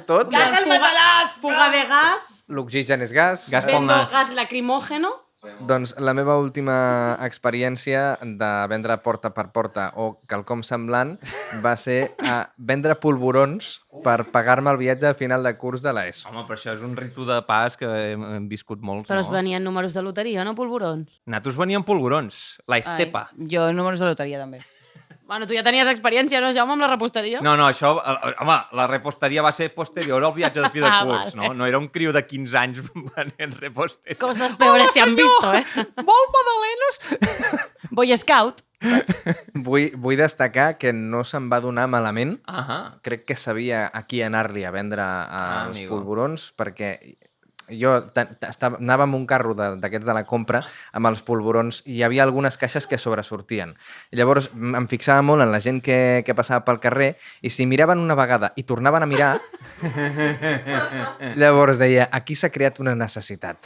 Tot? Gas al matalàs! Fuga de gas. L'oxigen és gas. Gas pel nas. Gas lacrimógeno. Doncs la meva última experiència de vendre porta per porta o quelcom semblant va ser vendre polvorons per pagar-me el viatge a final de curs de l'ESO. Home, però això és un ritu de pas que hem viscut molts, Però no? es venien números de loteria, no polvorons? Nosaltres veníem polvorons, la estepa. Jo números de loteria, també. Bueno, tu ja tenies experiència, no, Jaume, amb la reposteria? No, això... Home, la reposteria va ser posterior al viatge de fi de curs, no? No era un criu de 15 anys venent reposteria. Coses peores se han visto, Vol magdalenes? Boy Scout. Vull destacar que no se'n va donar malament. Crec que sabia a qui anar-li a vendre els polvorons, perquè jo anava amb un carro d'aquests de la compra amb els polvorons i hi havia algunes caixes que sobresortien. I llavors em fixava molt en la gent que passava pel carrer i si miraven una vegada i tornaven a mirar, llavors deia, aquí s'ha creat una necessitat.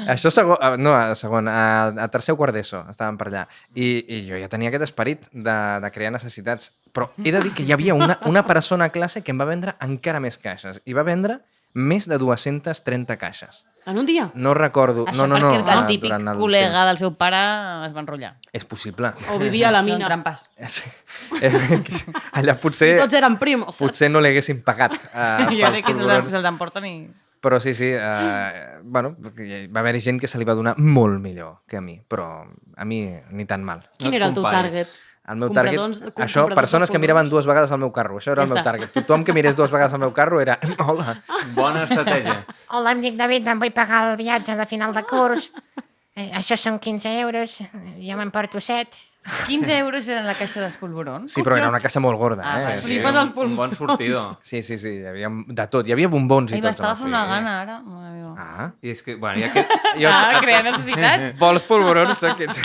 Això a tercer o quart d'ESO estàvem per allà i jo ja tenia aquest esperit de crear necessitats, però he de dir que hi havia una persona a classe que em va vendre encara més caixes i va vendre més de 230 caixes. En un dia? No recordo. Això perquè el típic col·lega del seu pare es va enrotllar. És possible. O vivia a la mina. Són trampes. Sí. Allà potser... I tots eren primos. Potser no li haguessin pagat Jo crec que se'ls emporten i... Però sí, va haver-hi gent que se li va donar molt millor que a mi, però a mi ni tan mal. Quin era el teu target? El meu target... Això, persones que miraven 2 vegades al meu carro. Això era el meu target. Tothom que mirés 2 vegades al meu carro era... Hola. Bona estratègia. Hola, em dic David, me'n vull pagar el viatge de final de curs. Això són 15 euros, jo m'emporto 7. 15 euros eren la caixa dels polvorons? Sí, però era una caixa molt gorda. Flipes els polvorons. Un bon sortidor. Sí, hi havia de tot. Hi havia bombons i tot. M'estava fent una gana, ara. I és que, bueno, ja crear necessitats. Vols polvorons? Aquests.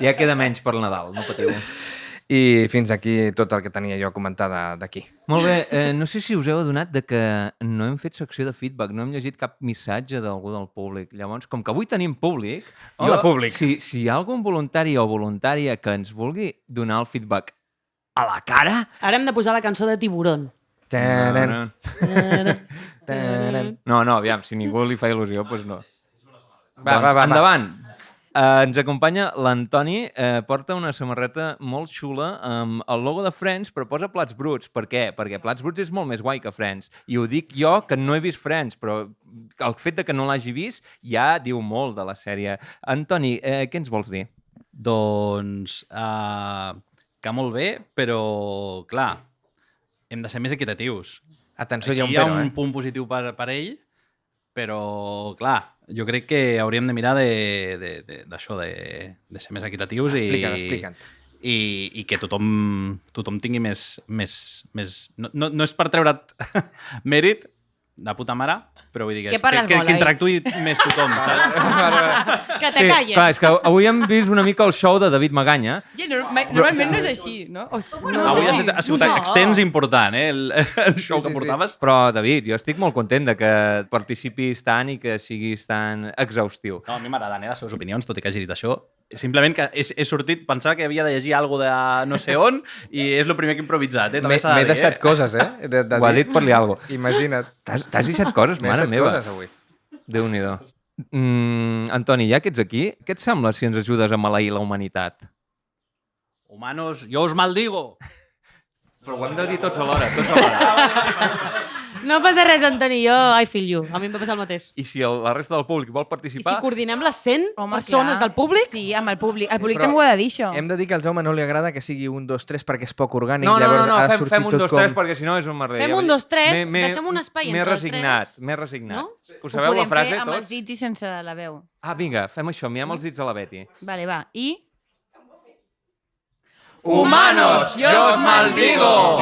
Ja queda menys per Nadal, no patiu. I fins aquí tot el que tenia jo a comentar d'aquí. Molt bé, no sé si us heu adonat de que no hem fet secció de feedback, no hem llegit cap missatge d'algú del públic. Llavors, com que avui tenim públic... Hola, públic! Si hi ha algun voluntari o voluntària que ens vulgui donar el feedback a la cara... Ara hem de posar la cançó de Tiburón. No, aviam, si ningú li fa il·lusió, doncs no. Va. Endavant! Ens acompanya l'Antoni, porta una samarreta molt xula amb el logo de Friends, però posa Plats Bruts. Per què? Perquè Plats Bruts és molt més guai que Friends. I ho dic jo, que no he vist Friends, però el fet de que no l'hagi vist ja diu molt de la sèrie. Antoni, què ens vols dir? Doncs que molt bé, però clar, hem de ser més equitatius. Atenció, hi ha un punt positiu per ell, però clar, jo crec que hauríem de mirar d'això, de ser més equitatius. Explica't. I que tothom tingui més... No és per treure't mèrit de puta mare, però vull dir que interactuï més tothom, saps? Que te calles. Clar, és que avui hem vist una mica el show de David Magaña. Normalment no és així, no? Avui ha sigut extens important, el show que portaves. Però, David, jo estic molt content de que participis tant i que siguis tan exhaustiu. No, a mi m'agraden les seves opinions, tot i que hagi dit això. Simplement que he sortit, pensava que havia de llegir alguna cosa de no sé on i és el primer que he improvisat. M'he deixat coses, Ho ha dit per li alguna cosa. Imagina't. T'has deixat coses, mare meva. M'he deixat coses avui. Déu-n'hi-do. Antoni, ja que ets aquí, què et sembla si ens ajudes a maleir la humanitat? Humanos, yo os maldigo. Però ho hem de dir tots alhora, No passa res, Antoni, jo I feel you. A mi em va passar el mateix. I si la resta del públic vol I participar... si coordinem les 100 persones del públic? Sí, amb el públic. El públic Però també ho ha de dir, això. Hem de dir que al Jaume no li agrada que sigui 1, 2, 3 perquè és poc orgànic. No, fem 1, 2, 3 perquè si no és un merder. Fem 1, 2, 3, deixem un espai entre els 3. M'he resignat. No? Us sabeu la frase, tots? Ho podem fer amb els tots? dits i sense la veu. Ah, vinga, fem això, mirem els dits a la Betty. Vale, va. I... ¡Humanos, yo os maldigo!